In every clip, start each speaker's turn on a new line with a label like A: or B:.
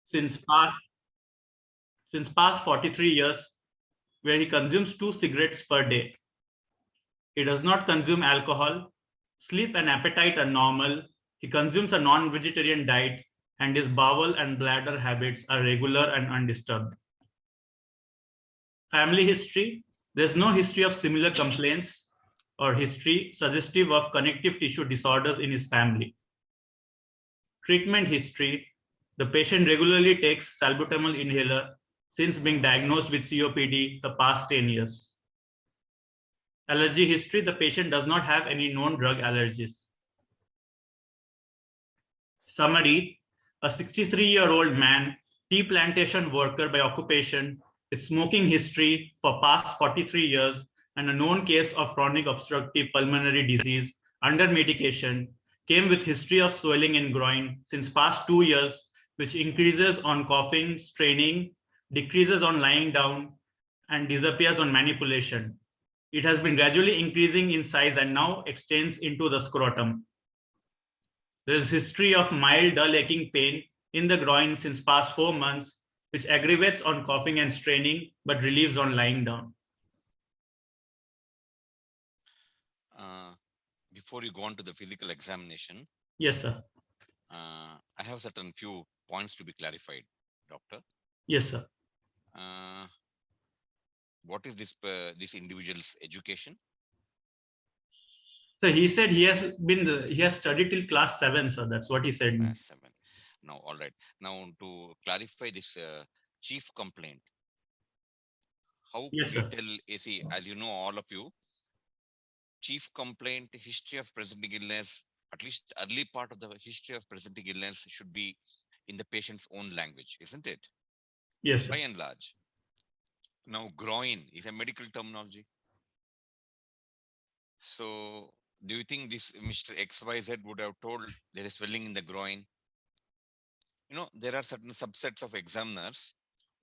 A: since past since past 43 years, where he consumes 2 cigarettes per day. He does not consume alcohol. Sleep and appetite are normal. He consumes a non-vegetarian diet, and his bowel and bladder habits are regular and undisturbed. Family history: there's no history of similar complaints or history suggestive of connective tissue disorders in his family. Treatment history: the patient regularly takes salbutamol inhaler since being diagnosed with COPD the past 10 years. Allergy history: the patient does not have any known drug allergies. Summary: a 63-year-old man, tea plantation worker by occupation, with smoking history for past 43 years and a known case of chronic obstructive pulmonary disease under medication, came with history of swelling in groin since past 2 years, which increases on coughing, straining, decreases on lying down, and disappears on manipulation. It has been gradually increasing in size and now extends into the scrotum. There is history of mild dull aching pain in the groin since past 4 months, which aggravates on coughing and straining, but relieves on lying down.
B: Before you go on to the physical examination,
A: Yes, sir.
B: I have certain few points to be clarified, doctor.
A: Yes, sir.
B: What is this individual's education?
A: So he said he has studied till class 7, sir. That's what he said.
B: Class 7. Now, all right. Now, to clarify this chief complaint, how
A: Yes,
B: could you
A: sir.
B: tell, see, as you know, all of you, chief complaint, history of presenting illness, at least early part of the history of presenting illness should be in the patient's own language, isn't it?
A: Yes, sir.
B: By and large. Now, groin is a medical terminology. So, do you think this Mr. XYZ would have told there is swelling in the groin? You know, there are certain subsets of examiners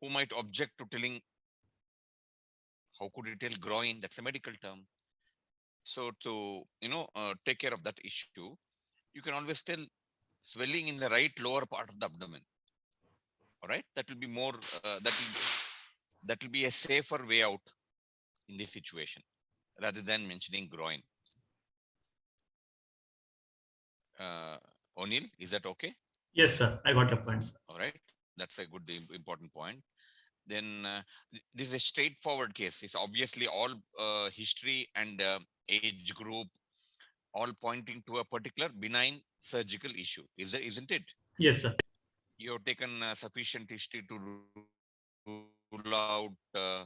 B: who might object to telling, how could you tell groin? That's a medical term. So, to, take care of that issue, you can always tell swelling in the right lower part of the abdomen. All right. That will be more, that will be a safer way out in this situation rather than mentioning groin. O'Neill, is that okay?
A: Yes, sir. I got your point, sir.
B: All right. That's a good, important point. Then this is a straightforward case. It's obviously all history and age group, all pointing to a particular benign surgical issue. Isn't it?
A: Yes, sir.
B: You have taken sufficient history to rule out the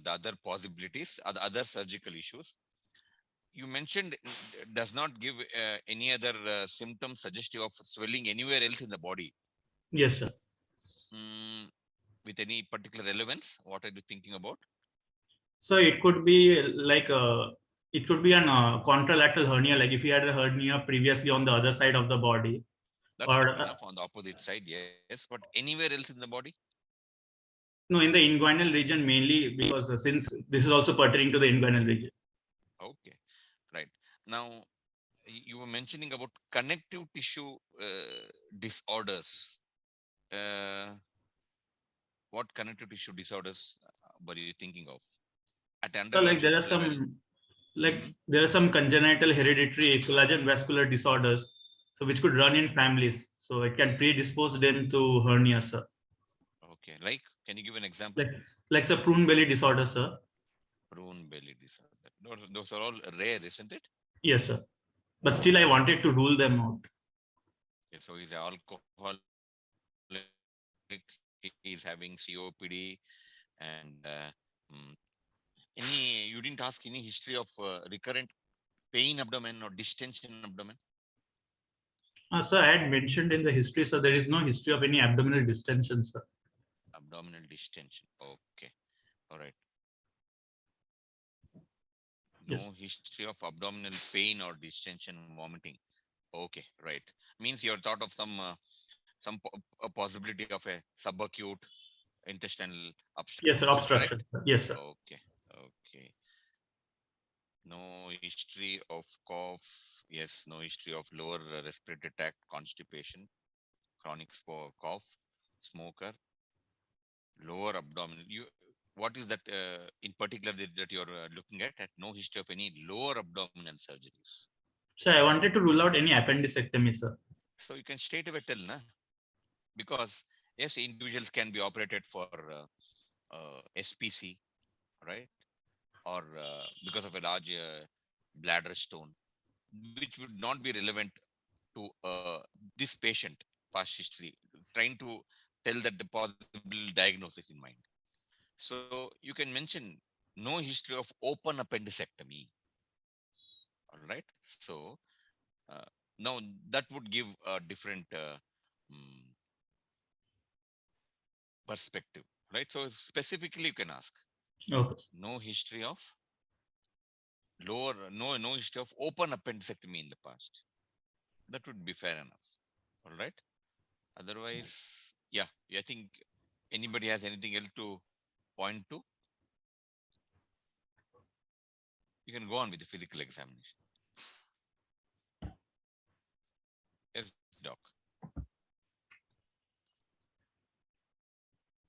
B: other possibilities, other surgical issues. You mentioned does not give any other symptoms suggestive of swelling anywhere else in the body.
A: Yes, sir.
B: Mm, with any particular relevance? What are you thinking about?
A: So it could be an contralateral hernia, like if he had a hernia previously on the other side of the body,
B: That's
A: or
B: good enough on the opposite side, yes. But anywhere else in the body?
A: no, in the inguinal region mainly, because since this is also pertaining to the inguinal region.
B: Okay, right. Now, you were mentioning about connective tissue disorders. Uh, what connective tissue disorders were you thinking of at
A: So like
B: undergraduate level? Hmm.
A: there are some congenital hereditary collagen vascular disorders, so which could run in families. So it can predispose them to hernia, sir.
B: Okay, like, can you give an example?
A: Like like a prune belly disorder, sir.
B: Prone belly disorder. Those are all rare, isn't it?
A: Yes, sir. But still, I wanted to rule them out.
B: Okay, so he's alcoholic, he's having COPD, and you didn't ask any history of recurrent pain abdomen or distension abdomen?
A: Sir, I had mentioned in the history, sir, there is no history of any abdominal distension, sir.
B: Abdominal distension. Okay. All right.
A: Yes.
B: No history of abdominal pain or distension, vomiting. Okay, right. Means you thought of a possibility of a subacute intestinal
A: Yes, sir.
B: obstruction, correct?
A: Obstruction, sir. Yes, sir.
B: Okay. Okay. No history of cough. Yes, no history of lower respiratory tract constipation, chronic cough, smoker, lower abdominal. What is that in particular that you're looking at? No history of any lower abdominal surgeries.
A: So I wanted to rule out any appendicectomy, sir.
B: So you can straight away tell, na? Because yes, individuals can be operated for SPC, right? Or because of a large bladder stone, which would not be relevant to this patient past history, trying to tell that the possible diagnosis in mind. So you can mention no history of open appendicectomy. All right. So now that would give a different perspective, right? So specifically, you can ask
A: Okay.
B: no history of no history of open appendicectomy in the past. That would be fair enough. All right. Otherwise, yeah, I think anybody has anything else to point to? You can go on with the physical examination. Yes, doc.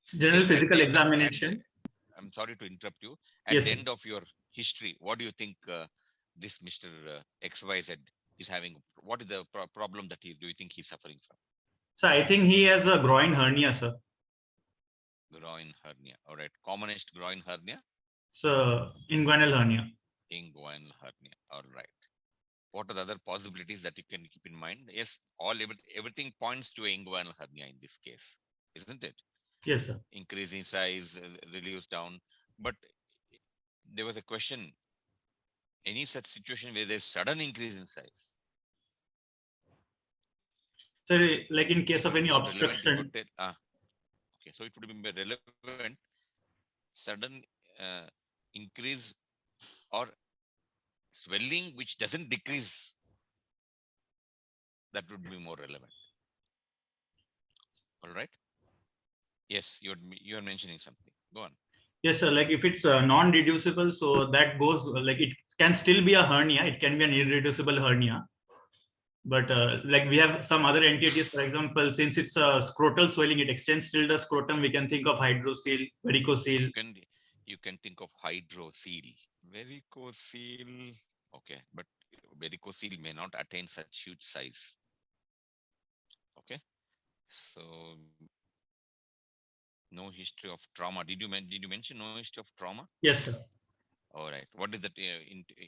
A: General
B: Yes, at
A: physical
B: the end of,
A: examination.
B: I'm sorry to interrupt you. At
A: Yes,
B: the
A: sir.
B: end of your history, what do you think this Mr. XYZ is having? What is the problem that do you think he's suffering from?
A: So I think he has a groin hernia, sir.
B: Groin hernia. All right. Commonest groin hernia?
A: So inguinal hernia.
B: Inguinal hernia. All right. What are the other possibilities that you can keep in mind? Yes, everything points to inguinal hernia in this case, isn't it?
A: Yes, sir.
B: Increase in size, reduce down. But there was a question, any such situation where there's sudden increase in size?
A: So like in case of any
B: More
A: obstruction.
B: Okay, so it would be relevant, sudden increase or swelling which doesn't decrease. That would be more relevant. All right. Yes, you're mentioning something. Go on.
A: Yes, sir. Like if it's non-reducible, so that goes like it can still be a hernia. It can be an irreducible hernia. But like we have some other entities, for example, since it's a scrotal swelling, it extends till the scrotum. We can think of hydrocele, varicocele.
B: You can think of hydrocele, varicocele. Okay, but varicocele may not attain such huge size. Okay, so no history of trauma. Did you mention no history of trauma?
A: Yes, sir.
B: All right. What is that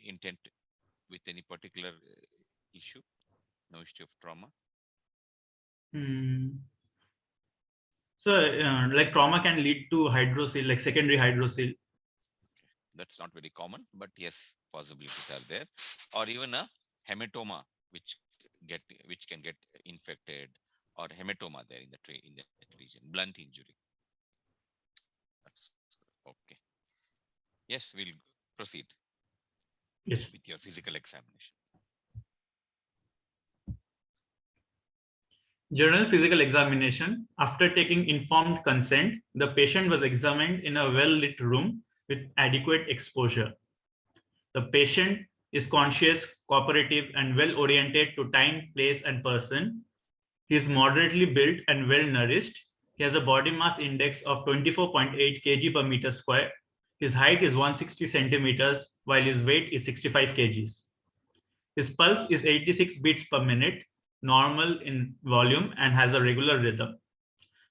B: intent with any particular issue? No history of trauma.
A: So like trauma can lead to hydrocele, like secondary hydrocele.
B: That's not very common, but yes, possibilities are there. Or even a hematoma, which can get infected, or hematoma there in that region, blunt injury. That's okay. Yes, we'll proceed.
A: Yes.
B: With your physical examination.
A: General physical examination. After taking informed consent, the patient was examined in a well-lit room with adequate exposure. The patient is conscious, cooperative, and well-oriented to time, place, and person. He is moderately built and well-nourished. He has a body mass index of 24.8 kg per meter square. His height is 160 centimeters, while his weight is 65 kgs. His pulse is 86 beats per minute, normal in volume, and has a regular rhythm.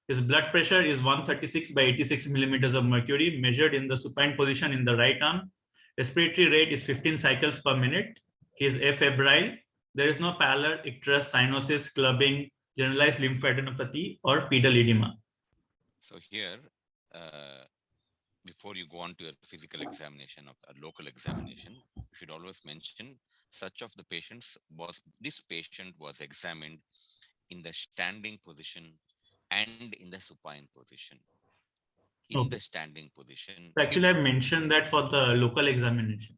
A: His blood pressure is 136 by 86 millimeters of mercury, measured in the supine position in the right arm. Respiratory rate is 15 cycles per minute. He is afebrile. There is no pallor, icterus, cyanosis, clubbing, generalized lymphadenopathy, or pedal edema.
B: So here, before you go on to your physical examination of a local examination, you should always mention such of the patients this patient was examined in the standing position and in the supine position. In the standing position.
A: So actually, I've mentioned that for the local examination.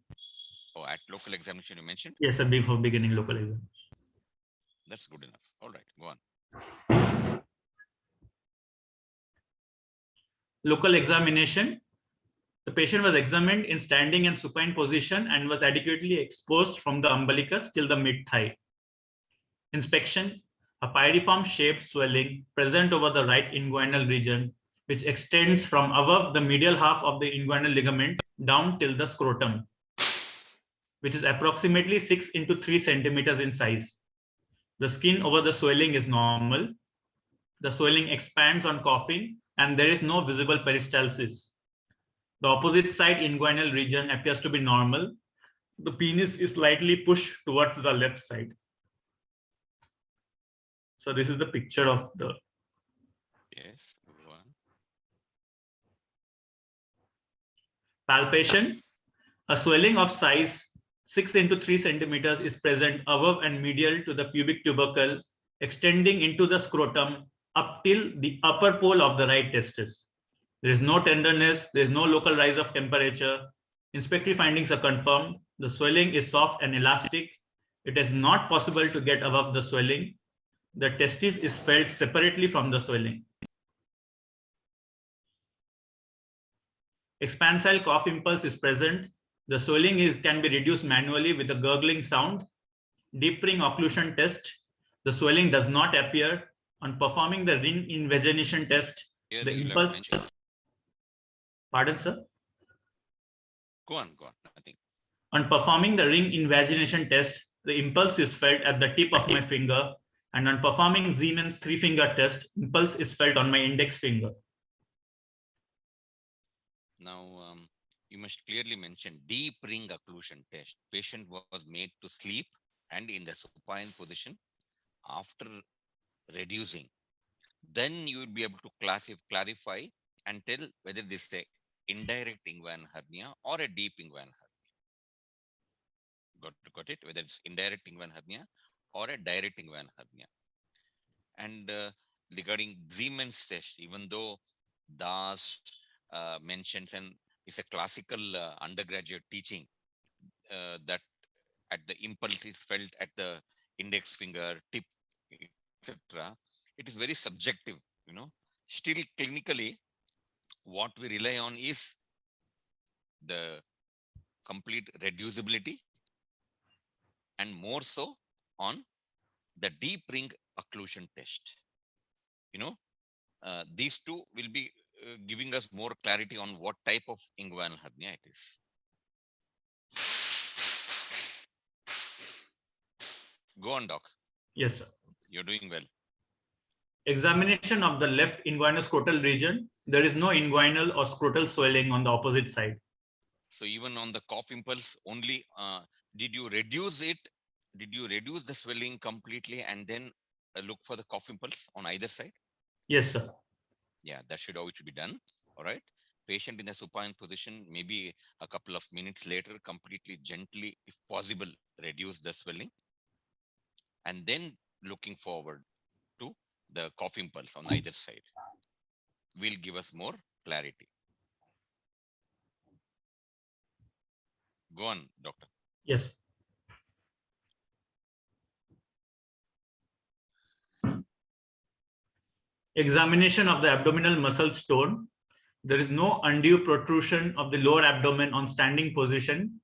B: Oh, at local examination you mentioned?
A: Yes, sir, before beginning local examination.
B: That's good enough. All right, go on.
A: Local examination. The patient was examined in standing and supine position and was adequately exposed from the umbilicus till the mid-thigh. Inspection. a pyriform shaped swelling present over the right inguinal region, which extends from above the medial half of the inguinal ligament down till the scrotum, which is approximately 6 into 3 centimeters in size. The skin over the swelling is normal. The swelling expands on coughing, and there is no visible peristalsis. The opposite side inguinal region appears to be normal. The penis is slightly pushed towards the left side. So this is the picture of the
B: Yes. Go on.
A: palpation. A swelling of size 6 into 3 centimeters is present above and medial to the pubic tubercle, extending into the scrotum up till the upper pole of the right testis. There is no tenderness, there is no local rise of temperature. Inspectory findings are confirmed. The swelling is soft and elastic. It is not possible to get above the swelling. The testis is felt separately from the swelling. Expansile cough impulse is present. The swelling can be reduced manually with a gurgling sound. Deep ring occlusion test. The swelling does not appear. On performing the ring invagination test,
B: Here
A: the
B: you have
A: impulse.
B: mentioned.
A: Pardon, sir?
B: Go on. Nothing.
A: On performing the ring invagination test, the impulse is felt at the tip of my finger, and on performing Siemens 3-finger test, impulse is felt on my index finger.
B: Now, you must clearly mention deep ring occlusion test. Patient was made to sleep and in the supine position after reducing. Then you would be able to clarify and tell whether this is a indirect inguinal hernia or a deep inguinal hernia. Got it? Whether it's indirect inguinal hernia or a direct inguinal hernia. And regarding Siemens test, even though Das mentions and it's a classical undergraduate teaching that at the impulse is felt at the index finger, tip, etc. It is very subjective, Still clinically, what we rely on is the complete reducibility and more so on the deep ring occlusion test. These two will be giving us more clarity on what type of inguinal hernia it is. Go on, doc.
A: Yes, sir.
B: You're doing well.
A: Examination of the left inguinoscrotal region. There is no inguinal or scrotal swelling on the opposite side.
B: So even on the cough impulse only, did you reduce it? Did you reduce the swelling completely and then look for the cough impulse on either side?
A: Yes, sir.
B: Yeah, that should how it should be done. All right. Patient in the supine position, maybe a couple of minutes later, completely gently, if possible, reduce the swelling. And then looking forward to the cough impulse on either side will give us more clarity. Go on, doctor.
A: Yes. Examination of the abdominal muscle tone. There is no undue protrusion of the lower abdomen on standing position.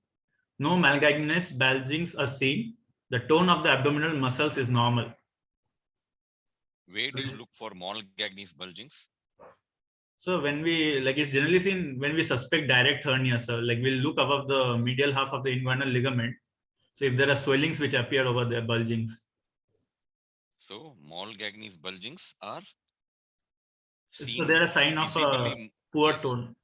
A: No malgagninous bulgings are seen. The tone of the abdominal muscles is normal.
B: Where do you look for Malgagnis bulgings?
A: So when we, it's generally seen when we suspect direct hernia, so we'll look above the medial half of the inguinal ligament. So if there are swellings which appear over there, bulgings.
B: So Malgagnis bulgings are seen.
A: So they're a sign of a poor tone.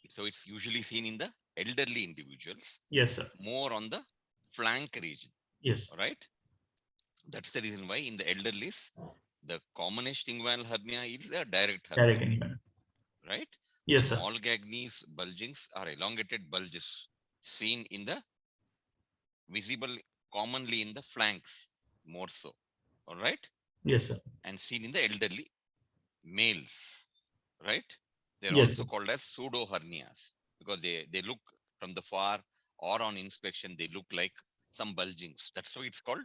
B: So it's usually seen in the elderly individuals.
A: Yes, sir.
B: More on the flank region.
A: Yes.
B: All right. That's the reason why in the elderlies, the commonest inguinal hernia is a direct hernia.
A: Direct inguinal.
B: Right?
A: Yes,
B: so
A: sir.
B: Malgagnis bulgings are elongated bulges seen in the visible commonly in the flanks more so. All right?
A: Yes, sir.
B: And seen in the elderly males. Right? They're
A: Yes,
B: also
A: sir.
B: called as pseudo hernias because they look from the far or on inspection, they look like some bulgings. That's why it's called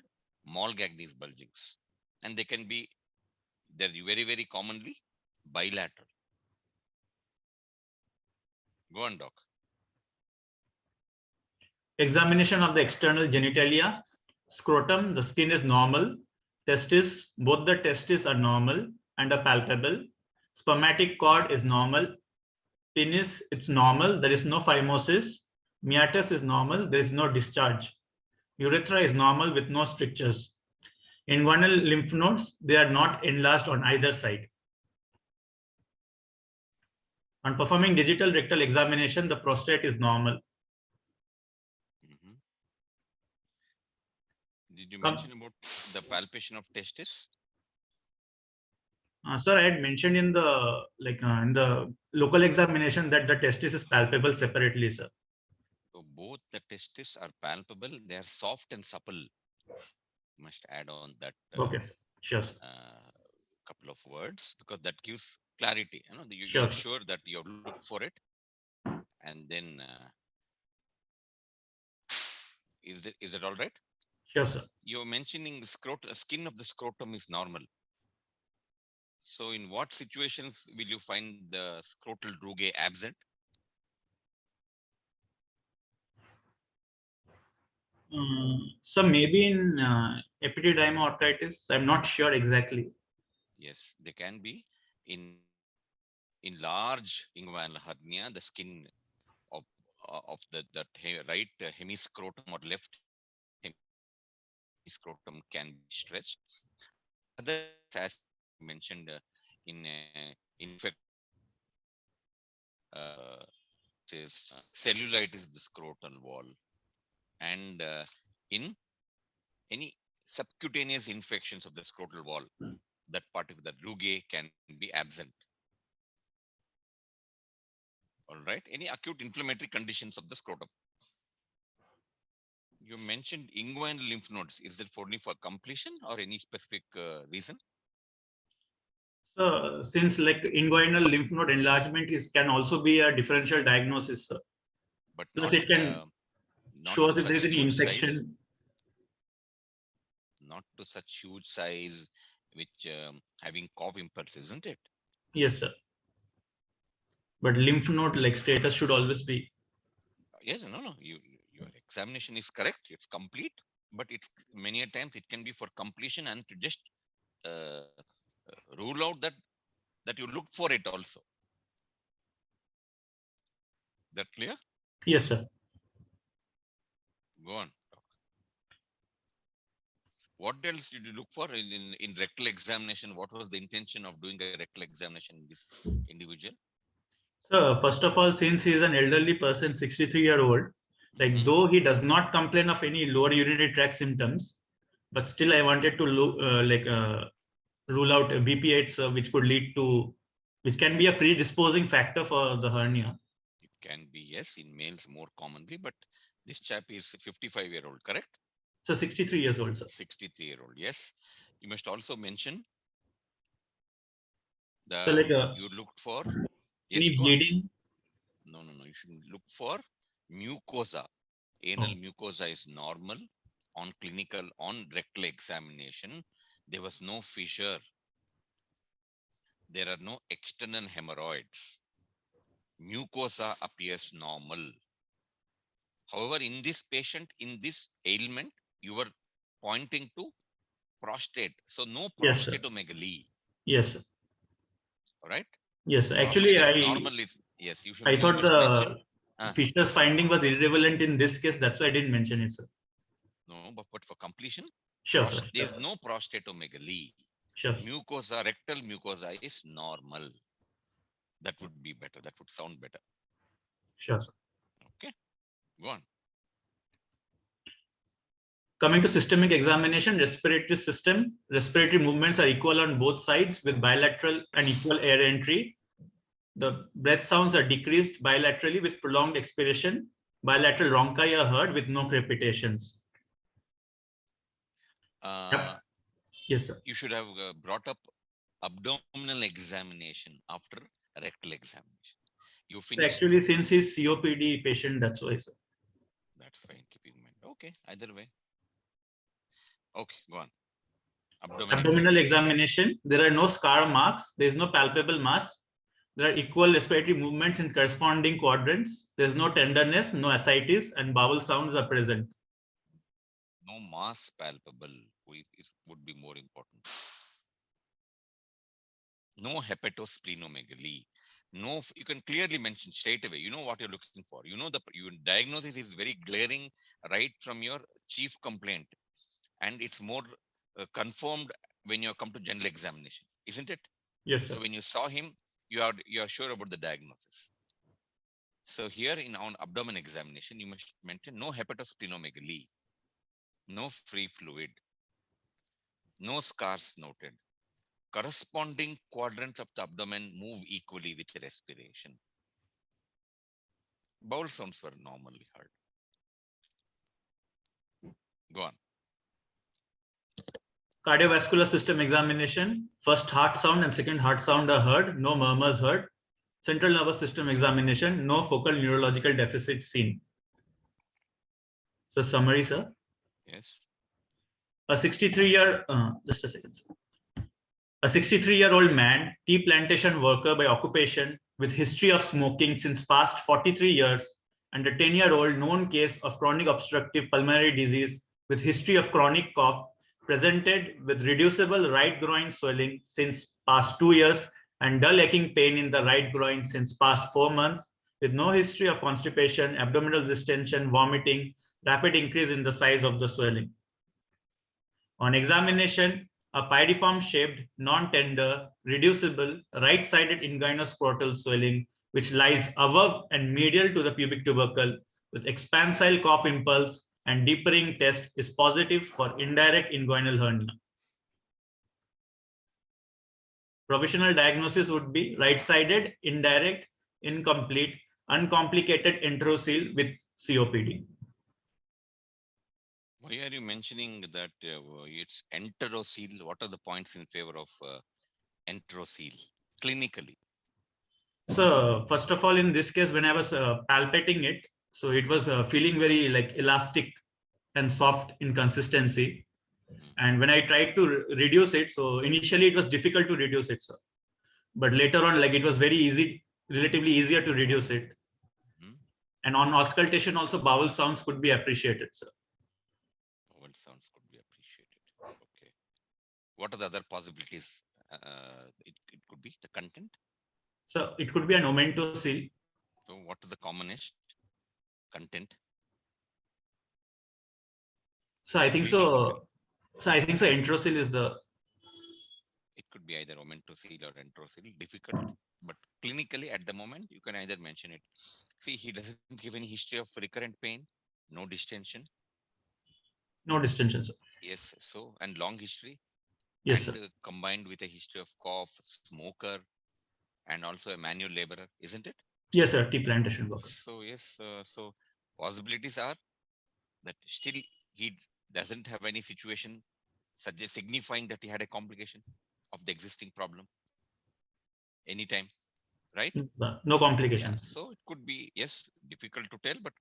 B: Malgagnis bulgings. And they can be, they're very, very commonly bilateral. Go on, doc.
A: Examination of the external genitalia. Scrotum, the skin is normal. Testis, both the testes are normal and are palpable. Spermatic cord is normal. Penis, it's normal. There is no phimosis. Meatus is normal. There is no discharge. Urethra is normal with no strictures. Inguinal lymph nodes, they are not enlarged on either side. On performing digital rectal examination, the prostate is normal.
B: Did you mention about the palpation of testis?
A: Sir, I had mentioned in the in the local examination that the testis is palpable separately, sir.
B: So both the testis are palpable. They are soft and supple. You must add on that.
A: Okay, sure. Sir.
B: Couple of words, because that gives clarity. You know, you
A: Sure,
B: are
A: sir.
B: sure that you have looked for it, and then is it all right?
A: Sure, sir.
B: You're mentioning skin of the scrotum is normal. So in what situations will you find the scrotal rugae absent?
A: So maybe in epididymoarthritis, I'm not sure exactly.
B: Yes, they can be in large inguinal hernia. The skin of that right hemiscrotum or left hemiscrotum can be stretched. Other, as mentioned, in infect cellulitis of the scrotal wall, and in any subcutaneous infections of the scrotal wall, that part of the rugae can be absent. All right. Any acute inflammatory conditions of the scrotum. You mentioned inguinal lymph nodes. Is that only for completion or any specific reason?
A: So since like inguinal lymph node enlargement can also be a differential diagnosis, sir.
B: But
A: Plus
B: not,
A: it can show us if there is any infection.
B: Size, not to such huge size, which having cough impulse, isn't it?
A: Yes, sir. But lymph node like status should always be.
B: Yes, no. Your examination is correct. It's complete, but it's many a times it can be for completion and to just rule out that you look for it also. That clear?
A: Yes, sir.
B: Go on. What else did you look for in rectal examination? What was the intention of doing a rectal examination in this individual?
A: So first of all, since he is an elderly person, 63-year-old, like though he does not complain of any lower urinary tract symptoms, but still I wanted to rule out BPH, which could lead to, which can be a predisposing factor for the hernia.
B: It can be, yes, in males more commonly, but this chap is 55-year-old, correct?
A: So 63 years old, sir.
B: 63-year-old, yes. You must also mention the
A: so like
B: you looked for
A: any bleeding.
B: No. You should look for mucosa. Anal mucosa is normal on rectal examination. There was no fissure. There are no external hemorrhoids. Mucosa appears normal. However, in this patient, in this ailment, you were pointing to prostate. So no prostatomegaly.
A: Yes, sir.
B: All right.
A: Yes, actually, I thought the Fisher's finding was irrelevant in this case. That's why I didn't mention it, sir.
B: No, but for completion,
A: sure, sir.
B: There's no prostatomegaly.
A: Sure.
B: Mucosa, rectal mucosa is normal. That would be better. That would sound better.
A: Sure, sir.
B: Okay, go on.
A: Coming to systemic examination, respiratory system, respiratory movements are equal on both sides with bilateral and equal air entry. The breath sounds are decreased bilaterally with prolonged expiration. Bilateral rhonchi are heard with no crepitations. Yes, sir.
B: You should have brought up abdominal examination after rectal examination. You finished.
A: Actually, since he's COPD patient, that's why, sir.
B: That's fine. Keeping in mind. Okay, either way. Okay, go on.
A: Abdominal examination. There are no scar marks. There is no palpable mass. There are equal respiratory movements in corresponding quadrants. There is no tenderness, no ascites, and bowel sounds are present.
B: No mass palpable. would be more important. No hepatosplenomegaly. No, you can clearly mention straight away. You know what you're looking for. You know the your diagnosis is very glaring right from your chief complaint, and it's more confirmed when you come to general examination, isn't it?
A: Yes, sir.
B: So when you saw him, you are sure about the diagnosis. So here in on abdomen examination, you must mention no hepatosplenomegaly, no free fluid, no scars noted. Corresponding quadrants of the abdomen move equally with respiration. Bowel sounds were normally heard. Go on.
A: Cardiovascular system examination, first heart sound and second heart sound are heard, no murmurs heard. Central nervous system examination, no focal neurological deficit seen. So summary, sir.
B: Yes.
A: A 63-year, just a second, sir. A 63-year-old man, tea plantation worker by occupation, with history of smoking since past 43 years, and a 10-year-old known case of chronic obstructive pulmonary disease with history of chronic cough, presented with reducible right groin swelling since past 2 years and dull aching pain in the right groin since past 4 months, with no history of constipation, abdominal distension, vomiting, rapid increase in the size of the swelling. On examination, a pyriform shaped, non-tender, reducible, right-sided inguinal-scrotal swelling, which lies above and medial to the pubic tubercle, with expansile cough impulse and deepening test is positive for indirect inguinal hernia. Provisional diagnosis would be right-sided, indirect, incomplete, uncomplicated enterocele with COPD.
B: Why are you mentioning that it's enterocele? What are the points in favor of enterocele clinically?
A: So first of all, in this case, when I was palpating it, so it was feeling very like elastic and soft in consistency. And when I tried to reduce it, so initially it was difficult to reduce it, sir. But later on, like it was very easy, relatively easier to reduce it.
B: Hmm?
A: And on auscultation, also bowel sounds could be appreciated, sir.
B: Vowel sounds could be appreciated. Okay. What are the other possibilities? It could be the content.
A: So it could be an omentocele.
B: So what is the commonest content?
A: So I think
B: Bleeding.
A: so. So I think so. Enterocele is the.
B: It could be either omentocele or enterocele. Difficult, but clinically at the moment you can either mention it. See, he doesn't give any history of recurrent pain, no distension.
A: No distension, sir.
B: Yes, so and long history,
A: Yes,
B: and
A: sir.
B: combined with a history of cough, smoker, and also a manual laborer, isn't it?
A: Yes, sir. Tea plantation worker.
B: So yes, so possibilities are that still he doesn't have any situation suggest signifying that he had a complication of the existing problem anytime, right?
A: No
B: Yeah,
A: complications.
B: so it could be, yes, difficult to tell, but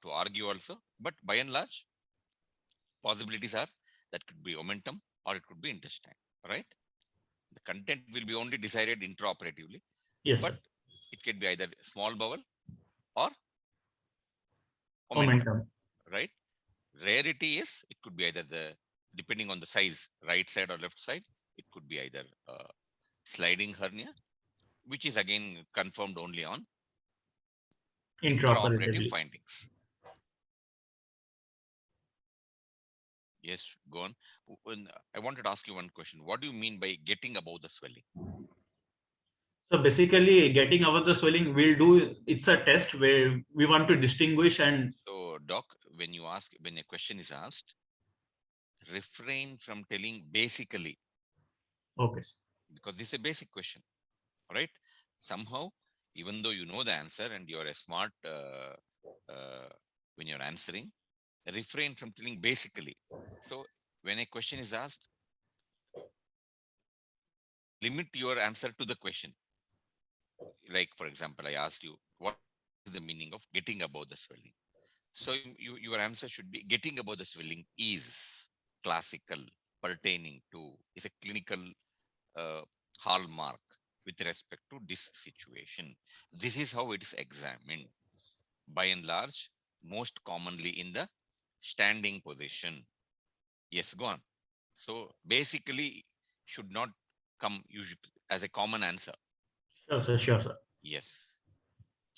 B: to argue also. But by and large, possibilities are that could be omentum or it could be intestine, right? The content will be only decided intraoperatively,
A: Yes,
B: but
A: sir.
B: it can be either small bowel or omentum,
A: Momentum.
B: right? Rarity is it could be either the depending on the size, right side or left side, it could be either sliding hernia, which is again confirmed only on intraoperative
A: Intraoperatively.
B: findings. Yes, go on. I wanted to ask you one question. What do you mean by getting above the swelling?
A: So basically, getting over the swelling, we'll do. It's a test where we want to distinguish and.
B: So, doc, when a question is asked, refrain from telling basically,
A: Okay.
B: because this is a basic question, right? Somehow, even though you know the answer and you're a smart when you're answering, refrain from telling basically. So, when a question is asked, limit your answer to the question. Like, for example, I asked you, what is the meaning of getting above the swelling? So your answer should be getting above the swelling is classical, pertaining to, is a clinical uh, hallmark with respect to this situation. This is how it is examined. By and large, most commonly in the standing position. Yes, go on. So basically, should not come usually as a common answer.
A: Sure, sir. Sure, sir.
B: Yes,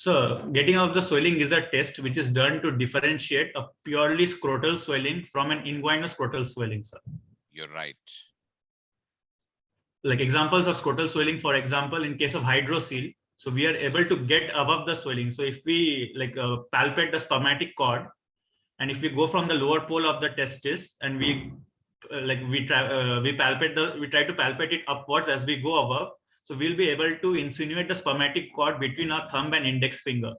A: So, getting of the swelling is a test which is done to differentiate a purely scrotal swelling from an inguinal scrotal swelling, sir.
B: you're right.
A: Like examples of scrotal swelling, for example, in case of hydrocele, so we are able to get above the swelling. So if we like palpate the spermatic cord, and if we go from the lower pole of the testis and we we try to palpate it upwards as we go above, so we'll be able to insinuate the spermatic cord between our thumb and index finger.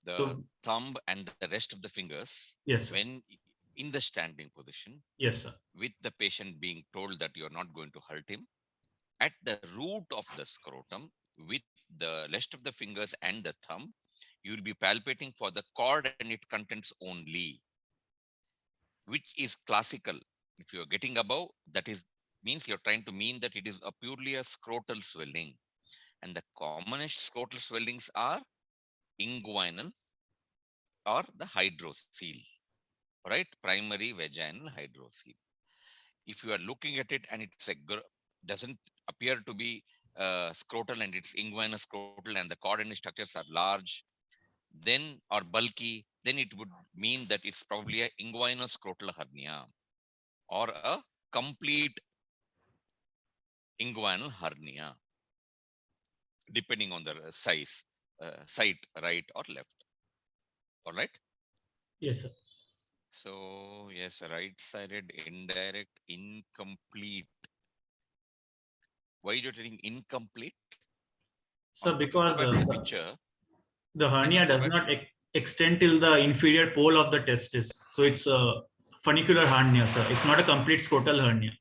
B: The
A: So
B: thumb and the rest of the fingers,
A: yes, sir.
B: when in the standing position,
A: Yes, sir.
B: with the patient being told that you're not going to hurt him, at the root of the scrotum, with the rest of the fingers and the thumb, you'll be palpating for the cord and its contents only, which is classical. If you're getting above, that is means you're trying to mean that it is a purely a scrotal swelling. And the commonest scrotal swellings are inguinal or the hydrocele, right? Primary vaginal hydrocele. If you are looking at it and it's doesn't appear to be scrotal and it's inguinal scrotal and the coordinate structures are large, then or bulky, then it would mean that it's probably a inguinal scrotal hernia or a complete inguinal hernia, depending on the size, side, right or left. All right.
A: Yes, sir.
B: So yes, right-sided, indirect, incomplete. Why you're telling incomplete?
A: So
B: If you go
A: because
B: back to the picture,
A: the
B: can you
A: hernia
B: go
A: does
B: back?
A: not extend till the inferior pole of the testis, so it's a funicular hernia, sir. It's not a complete scrotal hernia.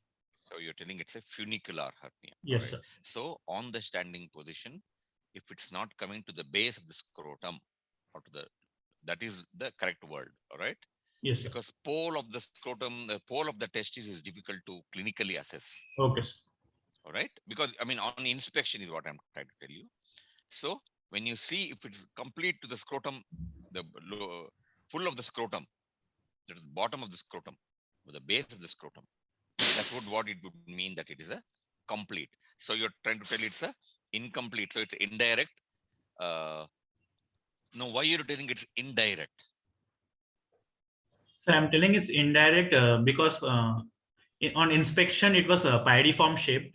B: So you're telling it's a funicular hernia. All
A: Yes,
B: right.
A: sir.
B: So on the standing position, if it's not coming to the base of the scrotum or to the, that is the correct word. All right.
A: Yes, sir.
B: Because pole of the scrotum, the pole of the testis is difficult to clinically assess.
A: Okay, sir.
B: All right. Because I mean, on inspection is what I'm trying to tell you. So when you see if it's complete to the scrotum, the full of the scrotum, that is the bottom of the scrotum, or the base of the scrotum, that would what it would mean that it is a complete. So you're trying to tell it's a incomplete. So it's indirect. No, why you're telling it's indirect?
A: So I'm telling it's indirect because on inspection it was a pyriform shape.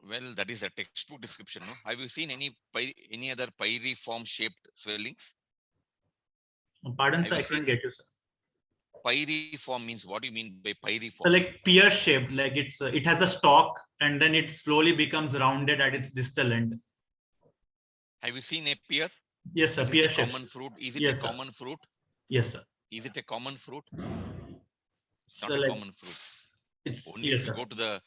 B: Well, that is a textbook description. No, have you seen any other pyriform shaped swellings?
A: Pardon,
B: Have
A: sir,
B: you
A: I couldn't
B: seen
A: get you, sir.
B: pyriform means what do you mean by pyriform?
A: So like pear shaped, like it has a stalk and then it slowly becomes rounded at its distal end.
B: Have you seen a pear?
A: Yes, sir.
B: Is it a
A: Pear shaped.
B: common fruit? Is it a
A: Yes, sir.
B: common fruit?
A: Yes, sir.
B: Is it a common fruit? It's
A: So
B: not a
A: like
B: common fruit.
A: it's
B: Only if
A: yes,
B: you
A: sir.
B: go to the,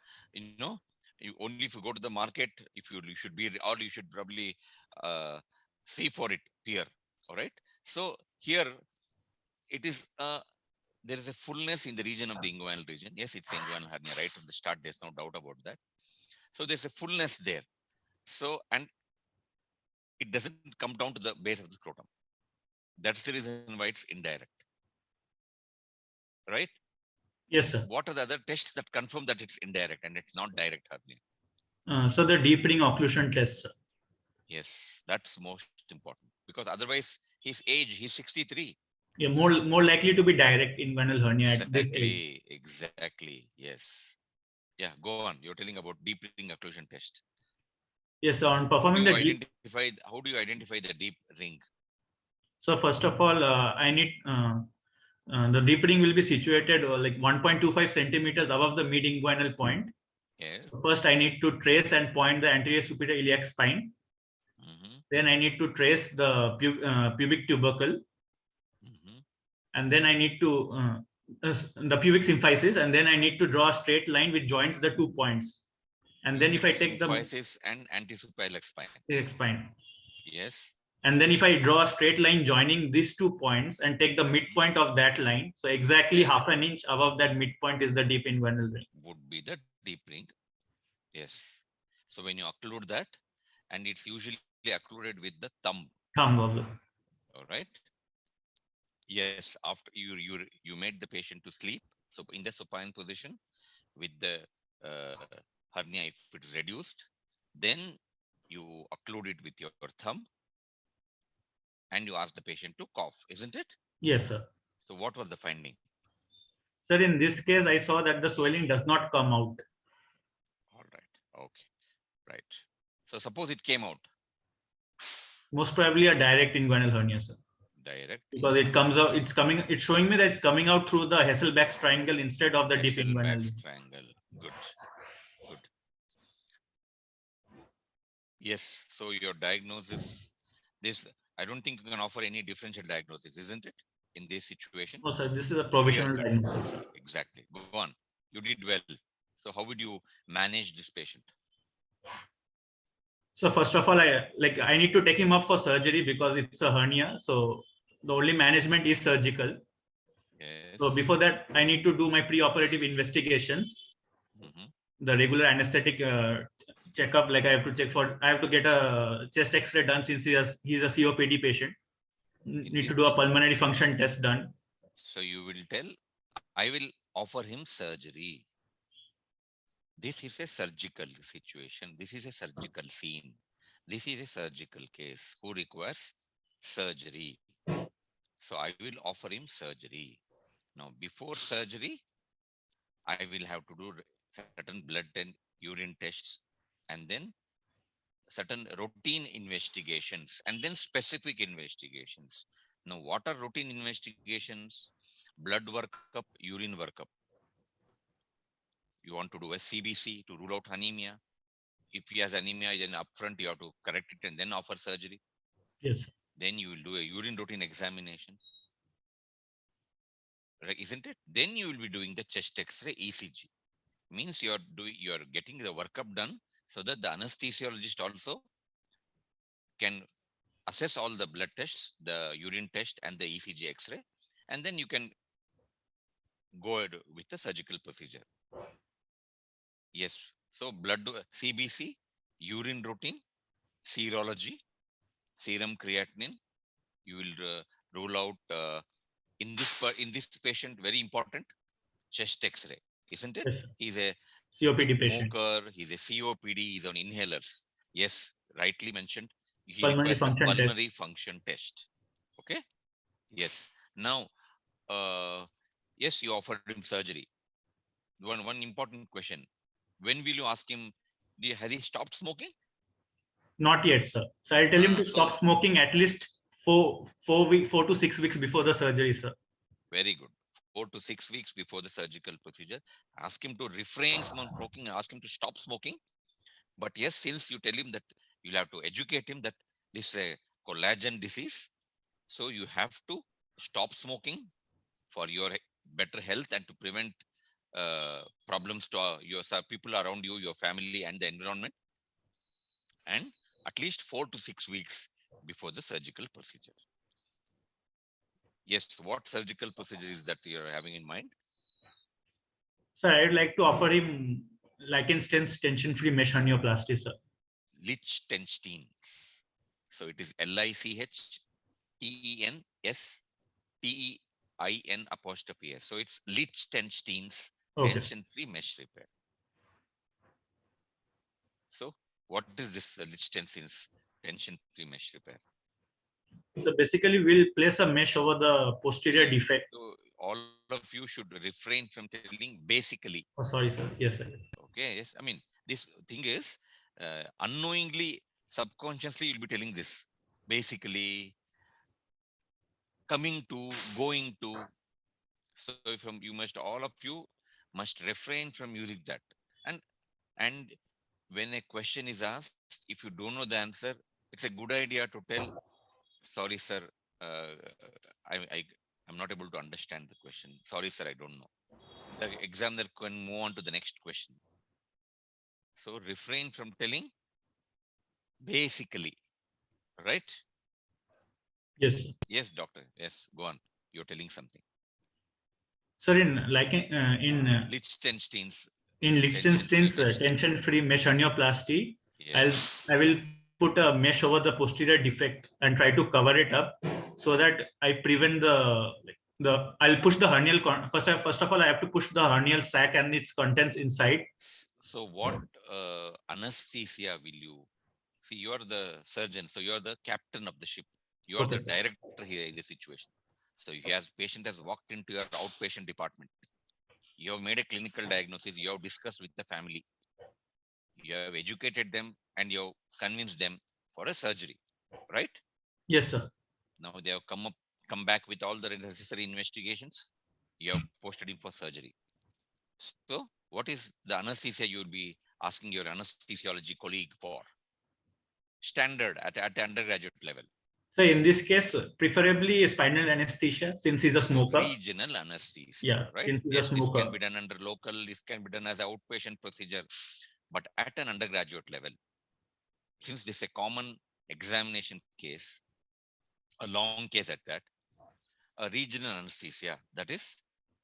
B: only if you go to the market, if you should be, or you should probably see for it here. All right. So here it is. There is a fullness in the region of the inguinal region. Yes, it's inguinal hernia right from the start. There's no doubt about that. So there's a fullness there. So and it doesn't come down to the base of the scrotum. That's the reason why it's indirect. Right?
A: Yes, sir.
B: What are the other tests that confirm that it's indirect and it's not direct hernia?
A: So the deep ring occlusion test, sir.
B: Yes, that's most important because otherwise his age, he's 63.
A: Yeah, more likely to be direct inguinal hernia at this age.
B: Exactly. Yes. Yeah, go on. You're telling about deep ring occlusion test.
A: Yes, so on
B: How do
A: performing
B: you
A: the deep.
B: identify? How do you identify the deep ring?
A: So first of all, I need the deep ring will be situated like 1.25 centimeters above the mid inguinal point.
B: Yes.
A: So first, I need to trace and point the anterior superior iliac spine.
B: Mm-hmm.
A: Then I need to trace the pubic tubercle,
B: Mm-hmm.
A: and then I need to the pubic symphysis, and then I need to draw a straight line which joins the 2 points. And then if I
B: Pubic
A: take the
B: symphysis and antisupplex spine.
A: iliac spine,
B: Yes.
A: and then if I draw a straight line joining these 2 points and take the midpoint of that line, so exactly
B: Yes.
A: half an inch above that midpoint is the deep inguinal ring.
B: Would be the deep ring. Yes. So when you occlude that, and it's usually occluded with the thumb.
A: Thumb of the.
B: All right. Yes, after you made the patient to sleep. So in the supine position with the hernia, if it is reduced, then you occlude it with your thumb and you ask the patient to cough, isn't it?
A: Yes, sir.
B: So what was the finding?
A: Sir, in this case, I saw that the swelling does not come out.
B: All right. Okay. Right. So suppose it came out
A: Most probably a direct inguinal hernia, sir.
B: direct
A: Because it comes out, it's showing me that it's coming out through the Hasselbalch's triangle instead of the deep inguinal
B: Hasselbalch's
A: vein.
B: triangle. Good. Good. Yes. So your diagnosis, this, I don't think you can offer any differential diagnosis, isn't it? In this situation,
A: No, sir, this is a
B: clear
A: provisional
B: cut.
A: diagnosis, sir.
B: Exactly. Go on. You did well. So how would you manage this patient?
A: So first of all, I need to take him up for surgery because it's a hernia. So the only management is surgical.
B: Yes.
A: So before that, I need to do my pre-operative investigations,
B: Mhm.
A: the regular anesthetic checkup. Like I have to get a chest X-ray done since he's a COPD patient. Need to do a pulmonary function test done.
B: So you will tell, I will offer him surgery. This is a surgical situation. This is a surgical scene. This is a surgical case who requires surgery. So I will offer him surgery. Now, before surgery, I will have to do certain blood and urine tests, and then certain routine investigations, and then specific investigations. Now, what are routine investigations? Blood workup, urine workup. You want to do a CBC to rule out anemia. If he has anemia, then upfront you have to correct it and then offer surgery.
A: Yes.
B: Then you will do a urine routine examination. Right, isn't it? Then you will be doing the chest X-ray ECG. Means you're getting the workup done so that the anesthesiologist also can assess all the blood tests, the urine test and the ECG X-ray, and then you can go ahead with the surgical procedure. Yes. So blood CBC, urine routine, serology, serum creatinine. You will rule out in this patient, very important, chest X-ray, isn't it?
A: Yes, sir.
B: He's a
A: COPD patient.
B: smoker. He's a COPD. He's on inhalers. Yes, rightly mentioned. He
A: Pulmonary
B: requires a
A: function test.
B: pulmonary function test. Okay. Yes. Now, yes, you offered him surgery. One important question: when will you ask him? Has he stopped smoking?
A: Not yet, sir. So I'll tell him to stop smoking at least 4 to 6 weeks before the surgery, sir.
B: Very good. 4 to 6 weeks before the surgical procedure. Ask him to refrain from smoking. Ask him to stop smoking. But yes, since you tell him that, you'll have to educate him that this is a collagen disease. So you have to stop smoking for your better health and to prevent problems to your people around you, your family, and the environment. And at least 4 to 6 weeks before the surgical procedure. Yes, what surgical procedure is that you're having in mind?
A: Sir, I'd like to offer him Lichtenstein's tension-free mesh hernioplasty, sir.
B: Lichtenstein. So it is Lichtenstein. So it's Lichtenstein's tension-free mesh repair. So what is this Lichtenstein's tension-free mesh repair?
A: So basically, we'll place a mesh over the posterior defect.
B: So all of you should refrain from telling basically.
A: Oh, sorry, sir. Yes, sir.
B: Okay, yes. I mean, this thing is unknowingly, subconsciously, you'll be telling this. Basically, coming to, going to. So from all of you must refrain from using that. And when a question is asked, if you don't know the answer, it's a good idea to tell, sorry, sir, I'm not able to understand the question. Sorry, sir, I don't know. The examiner can move on to the next question. So refrain from telling basically, right?
A: Yes, sir.
B: Yes, doctor. Yes, go on. You're telling something.
A: Sir, in Lichtenstein's tension-free mesh hernioplasty,
B: yes.
A: I will put a mesh over the posterior defect and try to cover it up. so that I prevent I'll push the hernial first of all I have to push the hernial sac and its contents inside.
B: So what anesthesia will you see? You are the surgeon, so you are the captain of the ship. You are
A: Okay,
B: the
A: sir.
B: director here in the situation. So if has patient has walked into your outpatient department, you have made a clinical diagnosis, you have discussed with the family, you have educated them, and you have convinced them for a surgery, right?
A: Yes, sir.
B: Now they have come back with all the necessary investigations. You have posted him for surgery. So what is the anesthesia you will be asking your anesthesiology colleague for? Standard at undergraduate level.
A: So in this case, preferably spinal anesthesia since he's a
B: So
A: smoker.
B: regional anesthesia,
A: Yeah,
B: right?
A: since he's a
B: Yes, this can
A: smoker.
B: be done under local, this can be done as an outpatient procedure, but at an undergraduate level, since this is a common examination case, a long case at that, a regional anesthesia, that is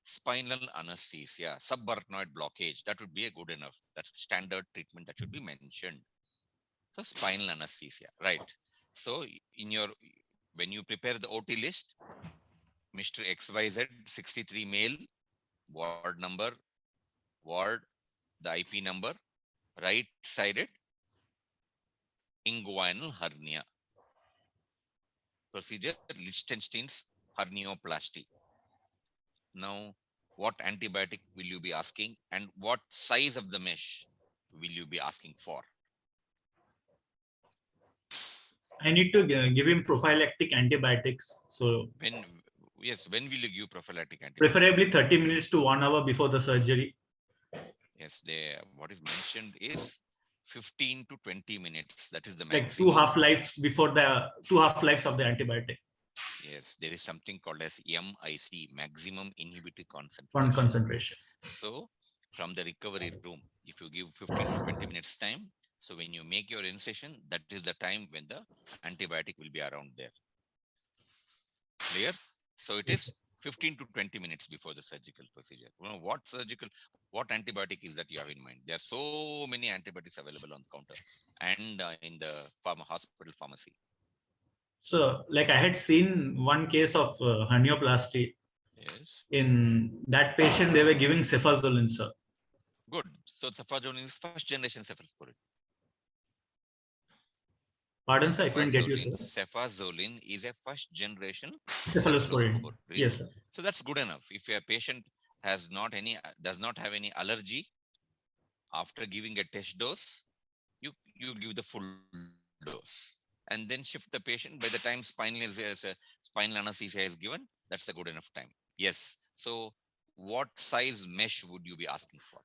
B: spinal anesthesia, subarachnoid blockage, that would be a good enough. That's the standard treatment that should be mentioned. So spinal anesthesia, right? So in your, when you prepare the OT list, Mr. XYZ, 63 male, ward number, ward, the IP number, right-sided inguinal hernia. Procedure, Lichtenstein's hernioplasty. Now, what antibiotic will you be asking and what size of the mesh will you be asking for?
A: I need to give him prophylactic antibiotics. So
B: When, yes, when will you give prophylactic antibiotic?
A: preferably 30 minutes to 1 hour before the surgery.
B: Yes, what is mentioned is 15 to 20 minutes. That is the
A: Like
B: maximum.
A: 2 half-lives before the 2 half-lives of the antibiotic.
B: Yes, there is something called as MIC, maximum inhibitory concentration.
A: Concentration.
B: So from the recovery room, if you give 15 to 20 minutes time, so when you make your incision, that is the time when the antibiotic will be around there. Clear? So it is 15 to 20 minutes before the surgical procedure. You know, what antibiotic is that you have in mind? There are so many antibiotics available on the counter and in the hospital pharmacy.
A: So like I had seen one case of hernioplasty.
B: Yes.
A: In that patient, they were giving cefazolin, sir.
B: Good. So cefazolin is first generation cephalosporin.
A: Pardon, sir, I couldn't get you, sir.
B: Cefazolin is a first generation
A: Cephalosporin. Yes, sir.
B: So that's good enough. If a patient does not have any allergy, after giving a test dose, you give the full dose and then shift the patient. By the time spinal anesthesia is given, that's a good enough time. Yes. So what size mesh would you be asking for?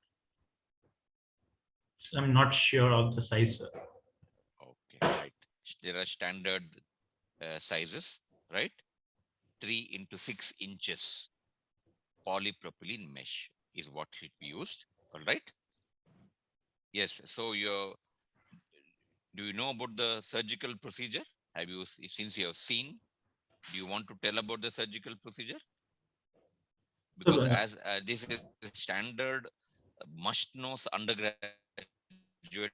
A: I'm not sure of the size, sir.
B: Okay, right. There are standard sizes, right? 3 into 6 inches polypropylene mesh is what should be used. All right. Yes. So do you know about the surgical procedure? Have you, since you have seen, do you want to tell about the surgical procedure? Because as this is standard must-know undergraduate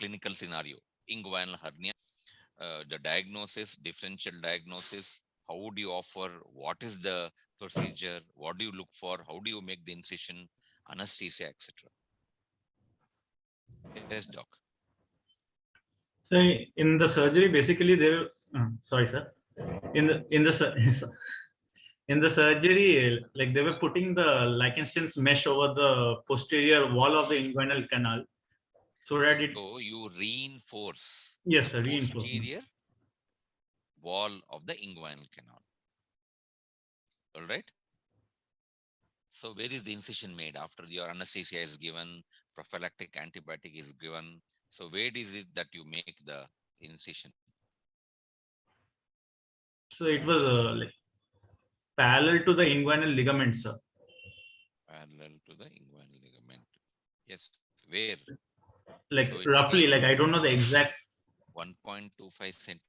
B: clinical scenario, inguinal hernia, the diagnosis, differential diagnosis, how would you offer, what is the procedure, what do you look for, how do you make the incision, anesthesia, etc. Yes, doc.
A: So in the surgery, basically they will, sorry, sir. In the in the surgery, like they were putting the Lichtenstein's mesh over the posterior wall of the inguinal canal, so that it.
B: So you reinforce
A: Yes,
B: the
A: sir. Reinforcement.
B: posterior wall of the inguinal canal. All right. So where is the incision made after your anesthesia is given, prophylactic antibiotic is given? So where is it that you make the incision?
A: So it was like parallel to the inguinal ligament, sir.
B: Parallel to the inguinal ligament. Yes. Where?
A: Like
B: So it's
A: roughly,
B: again
A: like I don't know the exact.
B: 1.25 centimeter,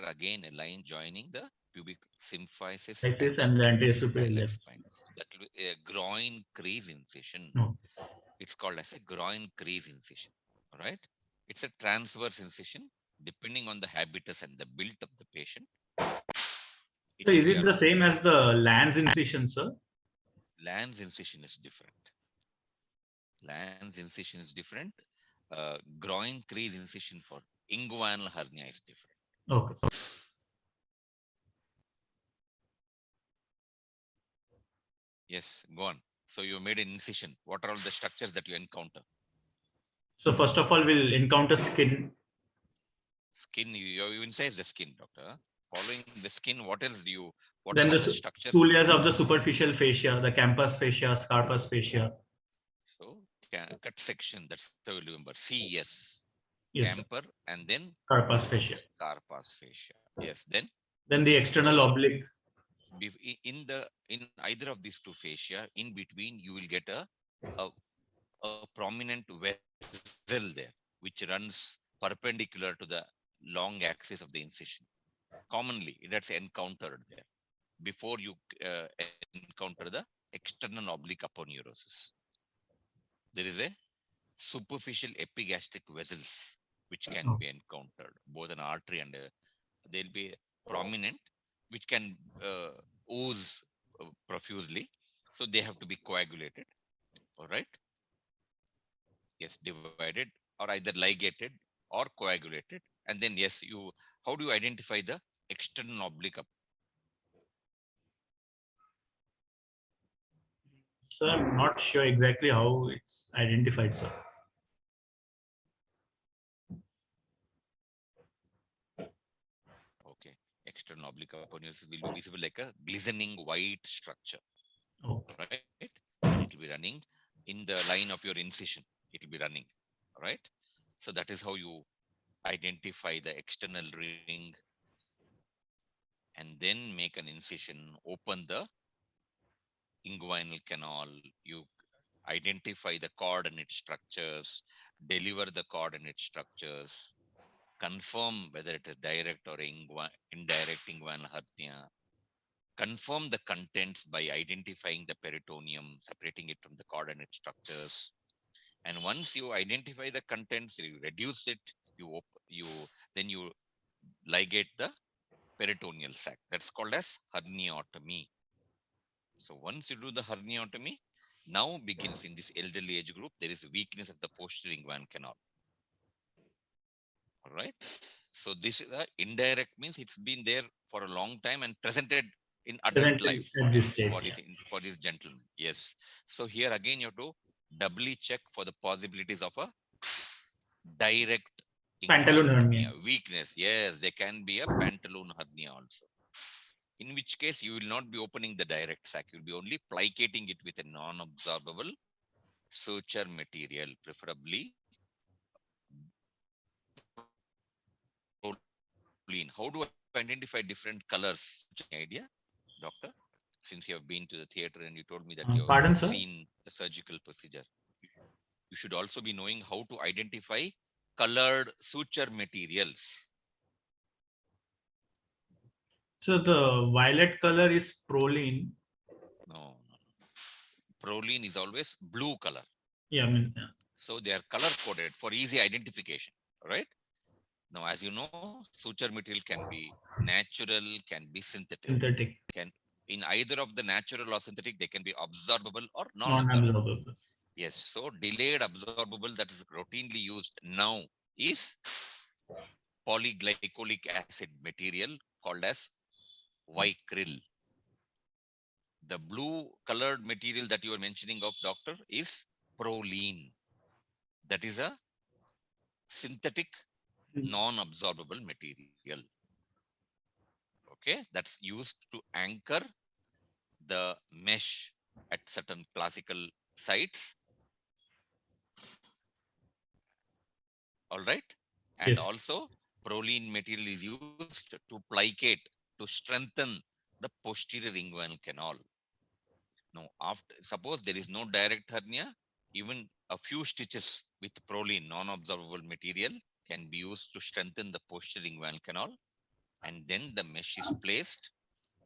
B: again a line joining the pubic symphysis and the
A: And the
B: anterior
A: anterior
B: iliac
A: left.
B: spine. That will be a groin crease incision.
A: No.
B: It's called as a groin crease incision. All right. It's a transverse incision depending on the habitus and the build of the patient.
A: So
B: Will
A: is
B: be
A: it the
B: allowed.
A: same as the Lanz incision, sir?
B: Lanz incision is different. Lanz incision is different. Groin crease incision for inguinal hernia is different.
A: Okay.
B: Yes, go on. So you made an incision. What are all the structures that you encounter?
A: So first of all, we'll encounter skin.
B: Skin, you even says the skin, doctor. Following the skin, what else do you, what
A: Then
B: are
A: the
B: the structures?
A: 2 layers of the superficial fascia, the campus fascia, scarpus fascia.
B: So cut section, that's how you remember. CES,
A: Yes, sir.
B: camper, and then
A: Carpus fascia.
B: scarpus fascia. Yes, then
A: Then the external
B: so
A: oblique.
B: in either of these two fascia, in between you will get a, a prominent vessel there, which runs perpendicular to the long axis of the incision. Commonly, that's encountered there before you encounter the external oblique aponeurosis. There is a superficial epigastric vessels which can be encountered, both an artery and they'll be prominent, which can ooze profusely. So they have to be coagulated. All right. Yes, divided or either ligated or coagulated. And then yes, how do you identify the external oblique?
A: So I'm not sure exactly how it's identified, sir.
B: Okay. External oblique aponeurosis will be visible like a glistening white structure.
A: Oh.
B: Right. And it will be running in the line of your incision. It will be running. Right. So that is how you identify the external ring and then make an incision, open the inguinal canal. You identify the coordinate structures, deliver the coordinate structures, confirm whether it is direct or indirect inguinal hernia, confirm the contents by identifying the peritoneum, separating it from the coordinate structures. And once you identify the contents, you reduce it, then you ligate the peritoneal sac. That's called as herniatomy. So once you do the herniatomy, now begins in this elderly age group, there is weakness of the posterior inguinal canal. All right. So this is indirect means it's been there for a long time and presented in adult
A: Presented
B: life
A: at this stage, yeah.
B: for this gentleman. Yes. So here again you have to doubly check for the possibilities of a direct
A: Pantaloon
B: inguinal
A: hernia.
B: hernia. Weakness. Yes, there can be a pantaloon hernia also. In which case you will not be opening the direct sac. You'll be only plicating it with a non-absorbable suture material, preferably Prolene. How do I identify different colors? Any idea, doctor? Since you have been to the theater and you told me that you have
A: Pardon, sir?
B: seen the surgical procedure, you should also be knowing how to identify colored suture materials.
A: So the violet color is Prolene.
B: No. Prolene is always blue color.
A: Yeah, I mean,
B: So they are color coded for easy identification. Right? Now, as you know, suture material can be natural, can be synthetic.
A: synthetic,
B: In either of the natural or synthetic, they can be absorbable or non-absorbable.
A: non-absorbable.
B: Yes, so delayed absorbable that is routinely used now is polyglycolic acid material called as Vicryl. The blue colored material that you are mentioning of, doctor, is Prolene. That is a synthetic non-absorbable material. Okay, that's used to anchor the mesh at certain classical sites. All right. And
A: Yes.
B: also Prolene material is used to plicate, to strengthen the posterior inguinal canal. Now, after suppose there is no direct hernia, even a few stitches with Prolene non-absorbable material can be used to strengthen the posterior inguinal canal. And then the mesh is placed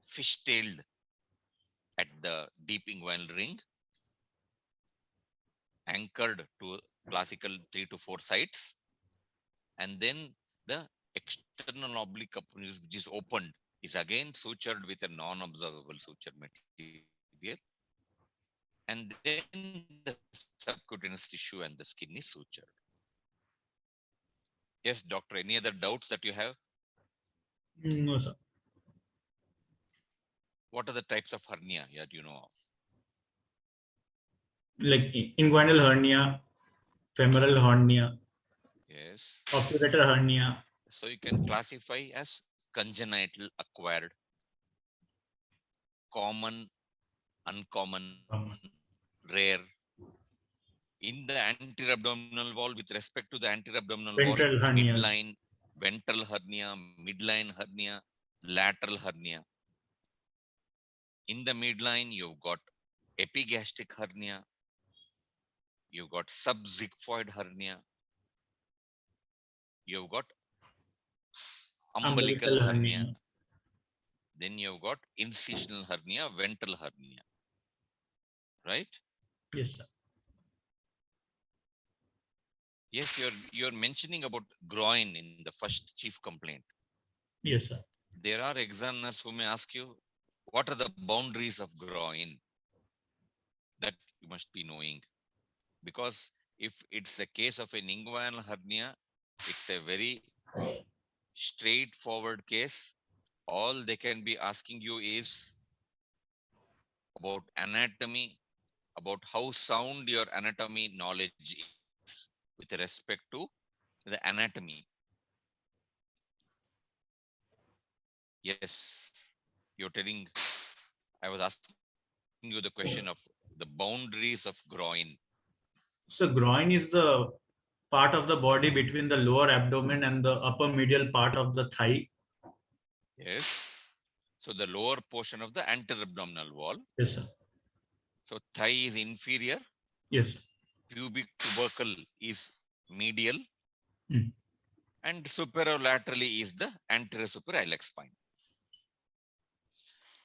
B: fish-tailed at the deep inguinal ring, anchored to classical 3 to 4 sites, and then the external oblique appendage which is opened is again sutured with a non-observable suture material. And then the subcutaneous tissue and the skin is sutured. Yes, doctor, any other doubts that you have?
A: No, sir.
B: What are the types of hernia that you know of?
A: Like inguinal hernia, femoral hernia,
B: Yes.
A: obturator hernia.
B: So you can classify as congenital, acquired, common, uncommon, rare. In the anterior abdominal wall, with respect to the anterior abdominal wall,
A: Ventral hernias.
B: midline, ventral hernia, midline hernia, lateral hernia. In the midline, you've got epigastric hernia, you've got subxiphoid hernia, you've got umbilical hernia, then you've got incisional hernia, ventral hernia, right?
A: Yes, sir.
B: Yes, you're mentioning about groin in the first chief complaint.
A: Yes, sir.
B: There are examiners who may ask you, what are the boundaries of groin? That you must be knowing. Because if it's a case of an inguinal hernia, it's a very straightforward case. All they can be asking you is about anatomy, about how sound your anatomy knowledge is with respect to the anatomy. Yes, you're telling, I was asking you the question of the boundaries of groin.
A: So groin is the part of the body between the lower abdomen and the upper medial part of the thigh.
B: Yes. So the lower portion of the anterior abdominal wall.
A: Yes, sir.
B: So thigh is inferior.
A: Yes, sir.
B: Pubic tubercle is medial.
A: Hmm.
B: And superolaterally is the anterior suprailiac spine.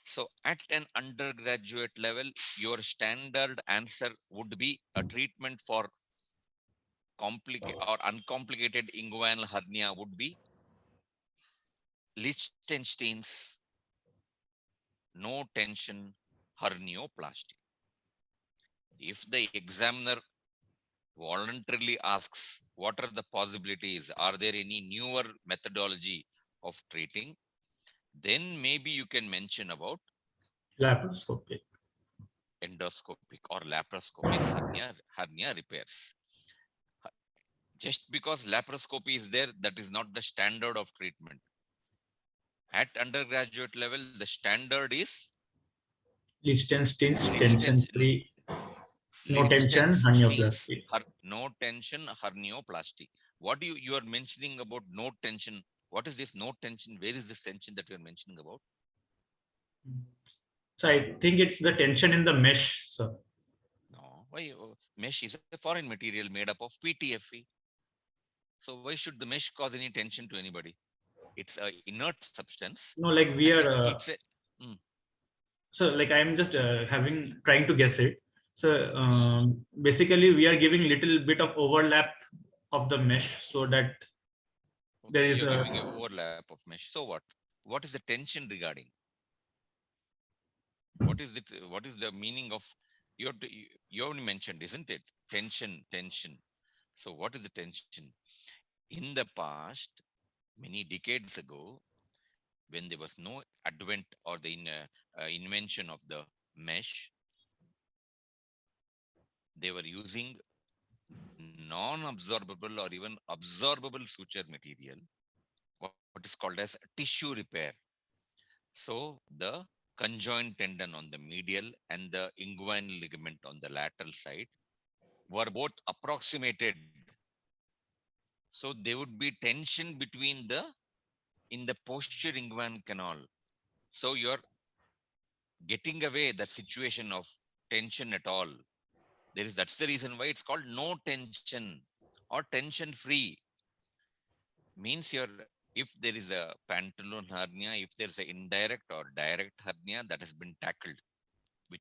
B: So at an undergraduate level, your standard answer would be a treatment for complicated or uncomplicated inguinal hernia would be Liechtenstein's no tension hernioplasty. If the examiner voluntarily asks, what are the possibilities? Are there any newer methodology of treating? Then maybe you can mention about
A: Laparoscopic.
B: endoscopic or laparoscopic hernia repairs. Just because laparoscopy is there, that is not the standard of treatment. At undergraduate level, the standard is
A: Liechtenstein's tension-free, no tension
B: Liechtenstein's
A: hernioplasty.
B: no tension hernioplasty. What you are mentioning about no tension? What is this no tension? Where is this tension that you are mentioning about?
A: So I think it's the tension in the mesh, sir.
B: No, why mesh is a foreign material made up of PTFE. So why should the mesh cause any tension to anybody? It's a inert substance.
A: No, like we
B: And
A: are.
B: it's a
A: So like I'm just trying to guess it. So basically we are giving little bit of overlap of the mesh so that there is
B: you're
A: a
B: giving an overlap of mesh. So what? What is the tension regarding? What is it? What is the meaning of you only mentioned, isn't it? Tension. So what is the tension? In the past, many decades ago, when there was no advent or the invention of the mesh, they were using non-absorbable or even absorbable suture material, what is called as tissue repair. So the conjoint tendon on the medial and the inguinal ligament on the lateral side were both approximated. So there would be tension between in the posterior inguinal canal. So you're getting away that situation of tension at all. That's the reason why it's called no tension or tension free. Means if there is a pantaloon hernia, if there's an indirect or direct hernia that has been tackled with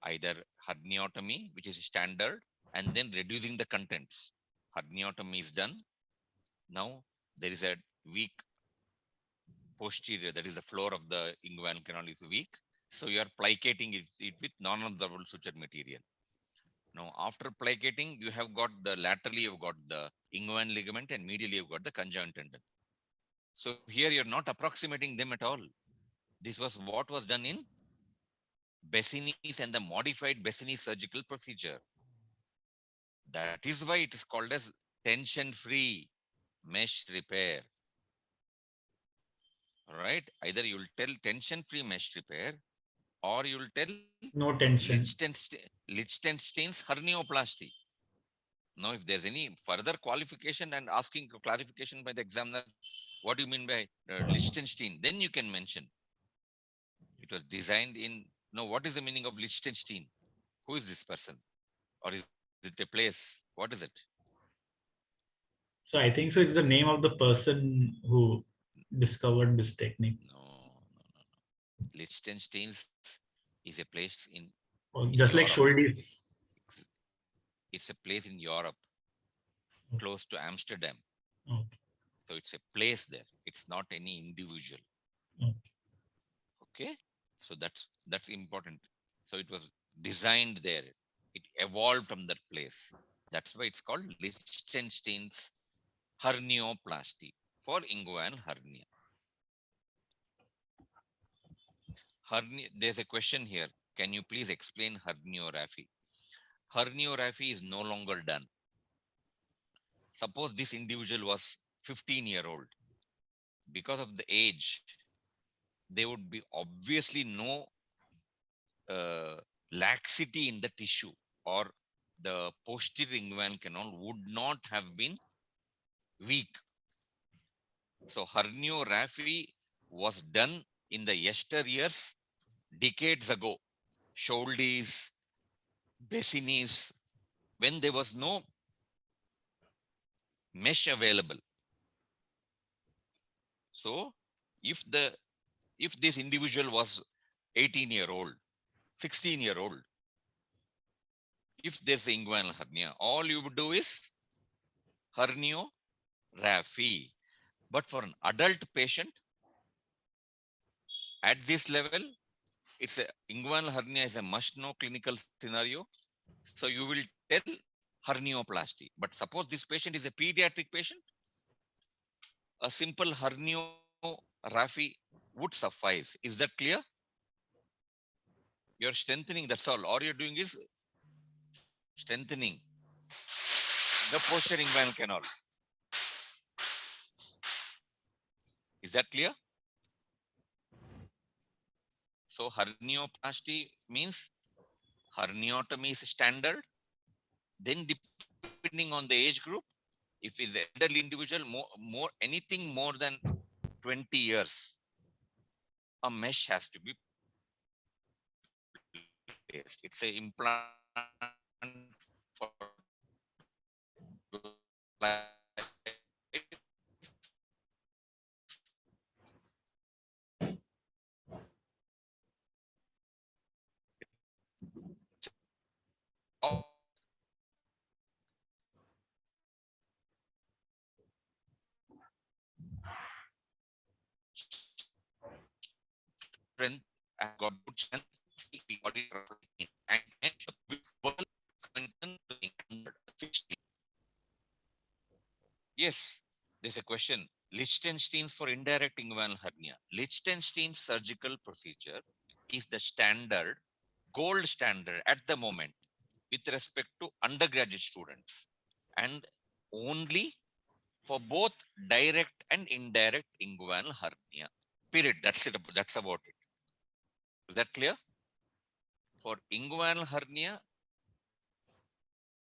B: either herniotomy, which is standard, and then reducing the contents. Herniotomy is done. Now there is a weak posterior, that is the floor of the inguinal canal is weak. So you are plicating it with non-absorbable suture material. Now, after plicating, you have got the laterally, you've got the inguinal ligament and medially, you've got the conjoint tendon. So here you're not approximating them at all. This was what was done in Bessini's and the modified Bessini's surgical procedure. That is why it is called as tension-free mesh repair. All right. Either you'll tell tension-free mesh repair or you'll tell
A: No tension.
B: Lichtenstein's hernioplasty. Now, if there's any further qualification and asking clarification by the examiner, what do you mean by Lichtenstein? Then you can mention. It was designed in, no, what is the meaning of Lichtenstein? Who is this person? Or is it a place? What is it?
A: So I think so. It's the name of the person who discovered this technique.
B: No. Liechtenstein's is a place in
A: Just like
B: Europe.
A: Scholdi's.
B: It's a place in Europe, close to Amsterdam.
A: Okay.
B: So it's a place there. It's not any individual. Okay. So that's important. So it was designed there. It evolved from that place. That's why it's called Liechtenstein's hernioplasty for inguinal hernia. There's a question here. Can you please explain herniorrhaphy? Herniorrhaphy is no longer done. Suppose this individual was 15-year-old. Because of the age, there would be obviously no laxity in the tissue, or the posterior inguinal canal would not have been weak. So herniorrhaphy was done in the yesteryears, decades ago. Scholdi's, Bessini's, when there was no mesh available. So if this individual was 18-year-old, 16-year-old, if there's inguinal hernia, all you would do is herniorrhaphy. But for an adult patient at this level, it's a inguinal hernia is a must-know clinical scenario. So you will tell hernioplasty. But suppose this patient is a pediatric patient, a simple herniorrhaphy would suffice. Is that clear? You're strengthening, that's all. All you're doing is strengthening the posterior inguinal canal. Is that clear? So hernioplasty means herniotomy is standard. Then depending on the age group, if it's an elderly individual, anything more than 20 years, a mesh has to be placed. It's an implant for life. Strength, I've got good strength, yes, there's a question. Liechtenstein's for indirect inguinal hernia. Liechtenstein's surgical procedure is the standard, gold standard at the moment with respect to undergraduate students, and only for both direct and indirect inguinal hernia. Period. That's it. That's about it. Is that clear? For inguinal hernia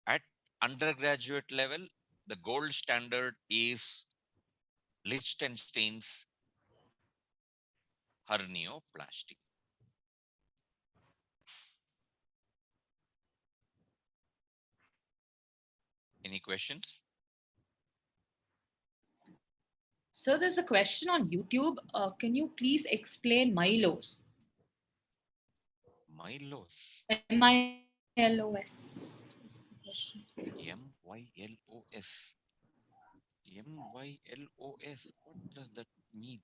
B: at undergraduate level, the gold standard is Liechtenstein's hernioplasty. Any questions?
C: So there's a question on YouTube. Can you please explain Mylos?
B: Mylos.
C: MYLOS.
B: MYLOS. MYLOS. What does that mean?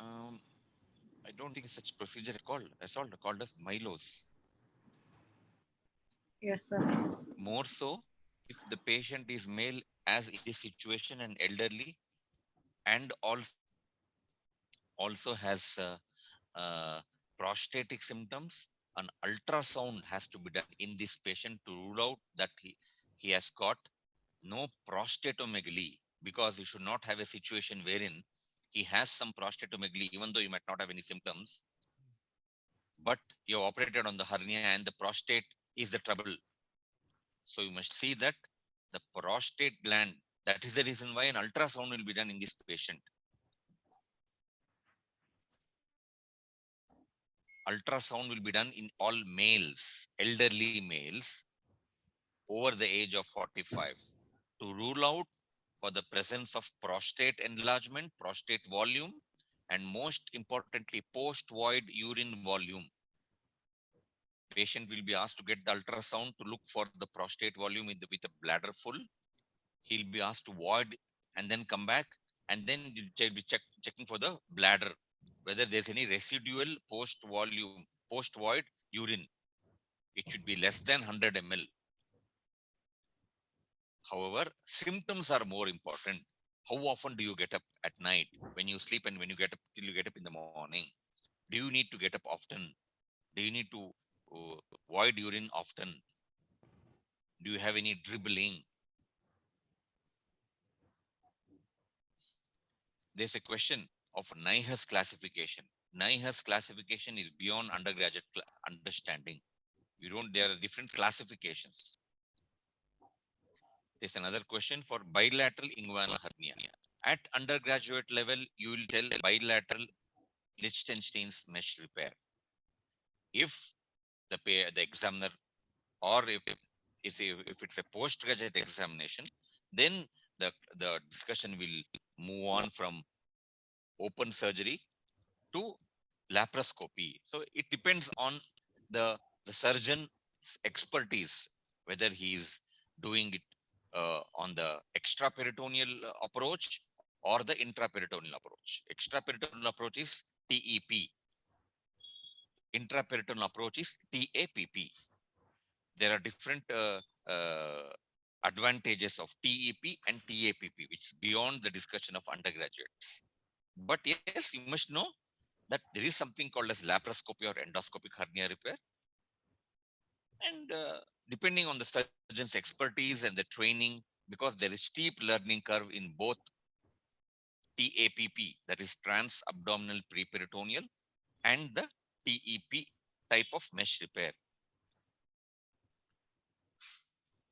B: I don't think such procedure is called. That's all called as Milos.
C: Yes, sir.
B: More so, if the patient is male, as in this situation, and elderly, and also has prostatic symptoms, an ultrasound has to be done in this patient to rule out that he has got no prostatomegaly, because he should not have a situation wherein he has some prostatomegaly, even though you might not have any symptoms, but you have operated on the hernia and the prostate is the trouble. So you must see that the prostate gland, that is the reason why an ultrasound will be done in this patient. Ultrasound will be done in all males, elderly males over the age of 45, to rule out for the presence of prostate enlargement, prostate volume, and most importantly, post-void urine volume. Patient will be asked to get the ultrasound to look for the prostate volume with the bladder full. He'll be asked to void and then come back, and then you'll be checking for the bladder, whether there's any residual post-void urine. It should be less than 100 ml. However, symptoms are more important. How often do you get up at night when you sleep, and when you get up till you get up in the morning? Do you need to get up often? Do you need to void urine often? Do you have any dribbling? There's a question of NIHS classification. NIHS classification is beyond undergraduate understanding. There are different classifications. There's another question for bilateral inguinal hernia. At undergraduate level, you will tell bilateral Lichtenstein's mesh repair. If the examiner, or if it's a postgraduate examination, then the discussion will move on from open surgery to laparoscopy. So it depends on the surgeon's expertise, whether he's doing it on the extraperitoneal approach or the intraperitoneal approach. Extraperitoneal approach is TEP. Intraperitoneal approach is TAPP. There are different advantages of TEP and TAPP, which is beyond the discussion of undergraduates. But yes, you must know that there is something called as laparoscopy or endoscopic hernia repair. And depending on the surgeon's expertise and the training, because there is steep learning curve in both TAPP, that is trans-abdominal preperitoneal, and the TEP type of mesh repair.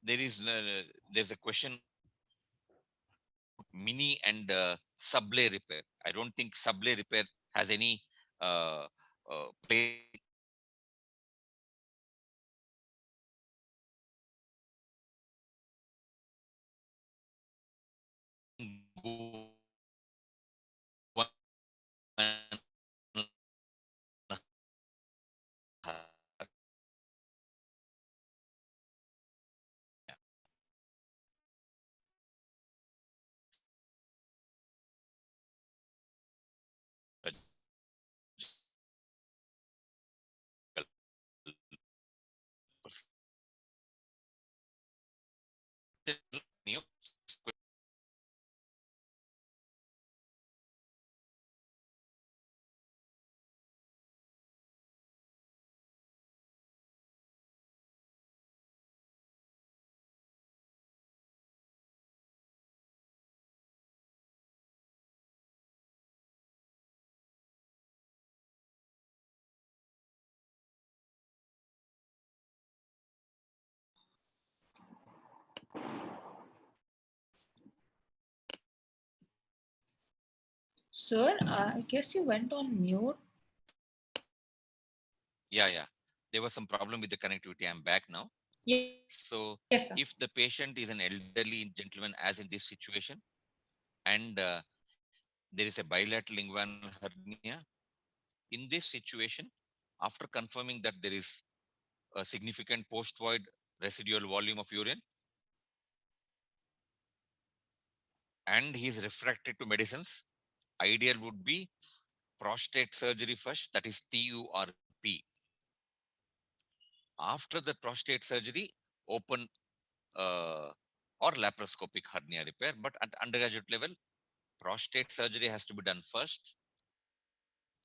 B: There's a question mini and sublay repair. I don't think sublay repair has any play.
C: Sir, I guess you went on mute.
B: Yeah. There was some problem with the connectivity. I'm back now.
C: Yes,
B: So
C: yes, sir.
B: if the patient is an elderly gentleman, as in this situation, and there is a bilateral inguinal hernia, in this situation, after confirming that there is a significant post-void residual volume of urine, and he's refracted to medicines, ideal would be prostate surgery first, that is TURP. After the prostate surgery, open or laparoscopic hernia repair. But at undergraduate level, prostate surgery has to be done first,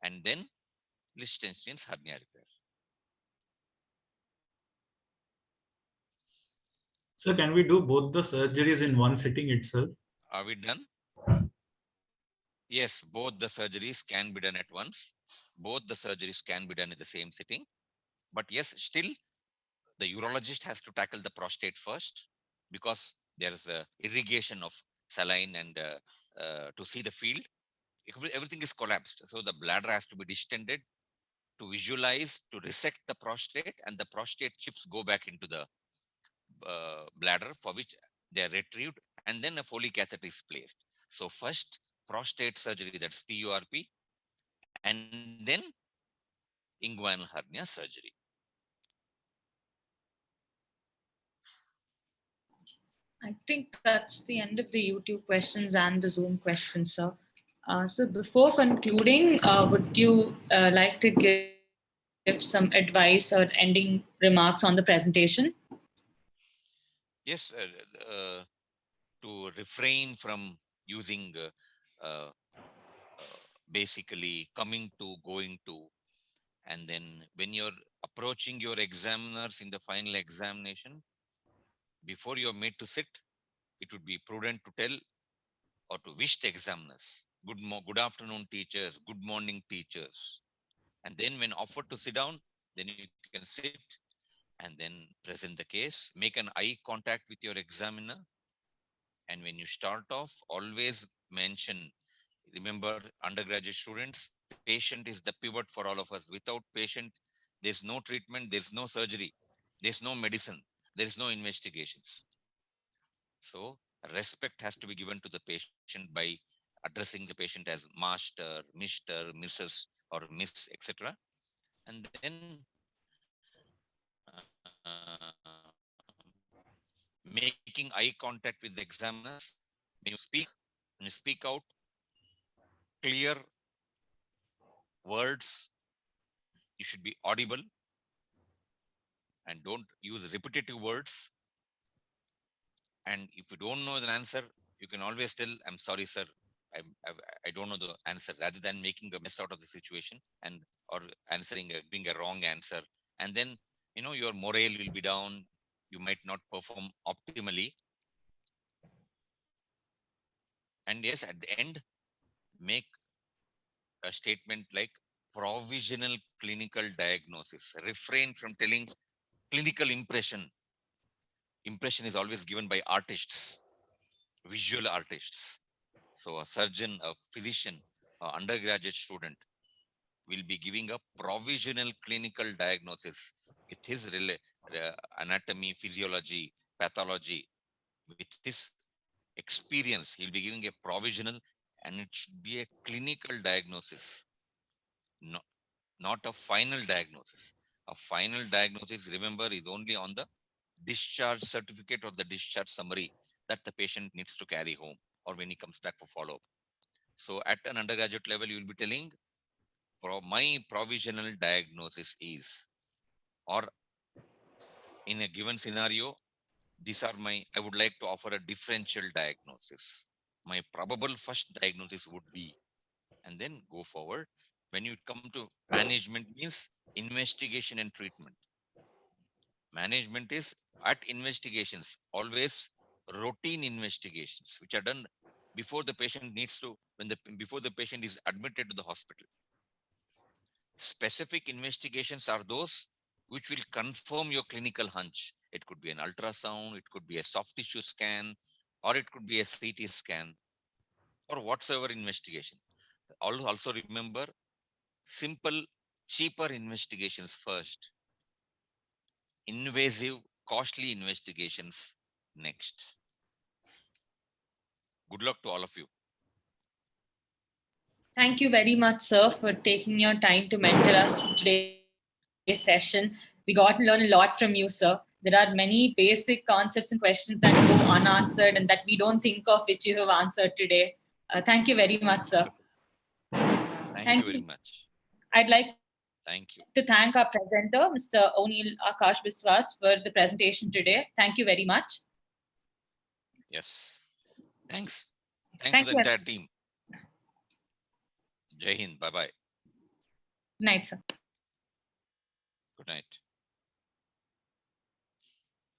B: and then Lichtenstein's hernia repair.
A: So can we do both the surgeries in one sitting itself?
B: Are we done? Yes, both the surgeries can be done at once. Both the surgeries can be done in the same sitting. But yes, still the urologist has to tackle the prostate first, because there is a irrigation of saline and to see the field. Everything is collapsed. So the bladder has to be distended to visualize, to resect the prostate, and the prostate chips go back into the bladder, for which they are retrieved, and then a Foley catheter is placed. So first prostate surgery, that's TURP, and then inguinal hernia surgery.
C: I think that's the end of the YouTube questions and the Zoom questions, sir. So before concluding, would you like to give some advice or ending remarks on the presentation?
B: Yes, to refrain from using basically coming to, going to, and then when you're approaching your examiners in the final examination, before you're made to sit, it would be prudent to tell or to wish the examiners, good afternoon teachers, good morning teachers. And then when offered to sit down, then you can sit and then present the case, make an eye contact with your examiner. And when you start off, always mention, remember, undergraduate students, patient is the pivot for all of us. Without patient, there's no treatment, there's no surgery, there's no medicine, there is no investigations. So respect has to be given to the patient by addressing the patient as master, Mr., Mrs., or Miss, etc. And then making eye contact with the examiners. When you speak out, clear words, you should be audible and don't use repetitive words. And if you don't know the answer, you can always tell, I'm sorry, sir, I don't know the answer, rather than making a mess out of the situation and or answering being a wrong answer. And then, your morale will be down. You might not perform optimally. And yes, at the end, make a statement like provisional clinical diagnosis. Refrain from telling clinical impression. Impression is always given by artists, visual artists. So a surgeon, a physician, an undergraduate student will be giving a provisional clinical diagnosis with his anatomy, physiology, pathology, with his experience. He'll be giving a provisional, and it should be a clinical diagnosis, not a final diagnosis. A final diagnosis, remember, is only on the discharge certificate or the discharge summary that the patient needs to carry home or when he comes back for follow-up. So at an undergraduate level, you will be telling, my provisional diagnosis is, or in a given scenario, I would like to offer a differential diagnosis. My probable first diagnosis would be, and then go forward. When you come to management, means investigation and treatment. Management is at investigations, always routine investigations, which are done before the patient needs to, before the patient is admitted to the hospital. Specific investigations are those which will confirm your clinical hunch. It could be an ultrasound, it could be a soft tissue scan, or it could be a CT scan, or whatsoever investigation. Also remember, simple, cheaper investigations first. Invasive, costly investigations next. Good luck to all of you.
C: Thank you very much, sir, for taking your time to mentor us for today's session. We got to learn a lot from you, sir. There are many basic concepts and questions that go unanswered and that we don't think of, which you have answered today. Thank you very much, sir.
B: Thank you very much.
C: I'd like
B: Thank you.
C: to thank our presenter, Mr. O'Neill Akash Biswas, for the presentation today. Thank you very much.
B: Yes. Thanks.
C: Thank
B: Thanks to the
C: you.
B: entire team. Jai Hind. Bye-bye.
C: Good night, sir.
B: Good night.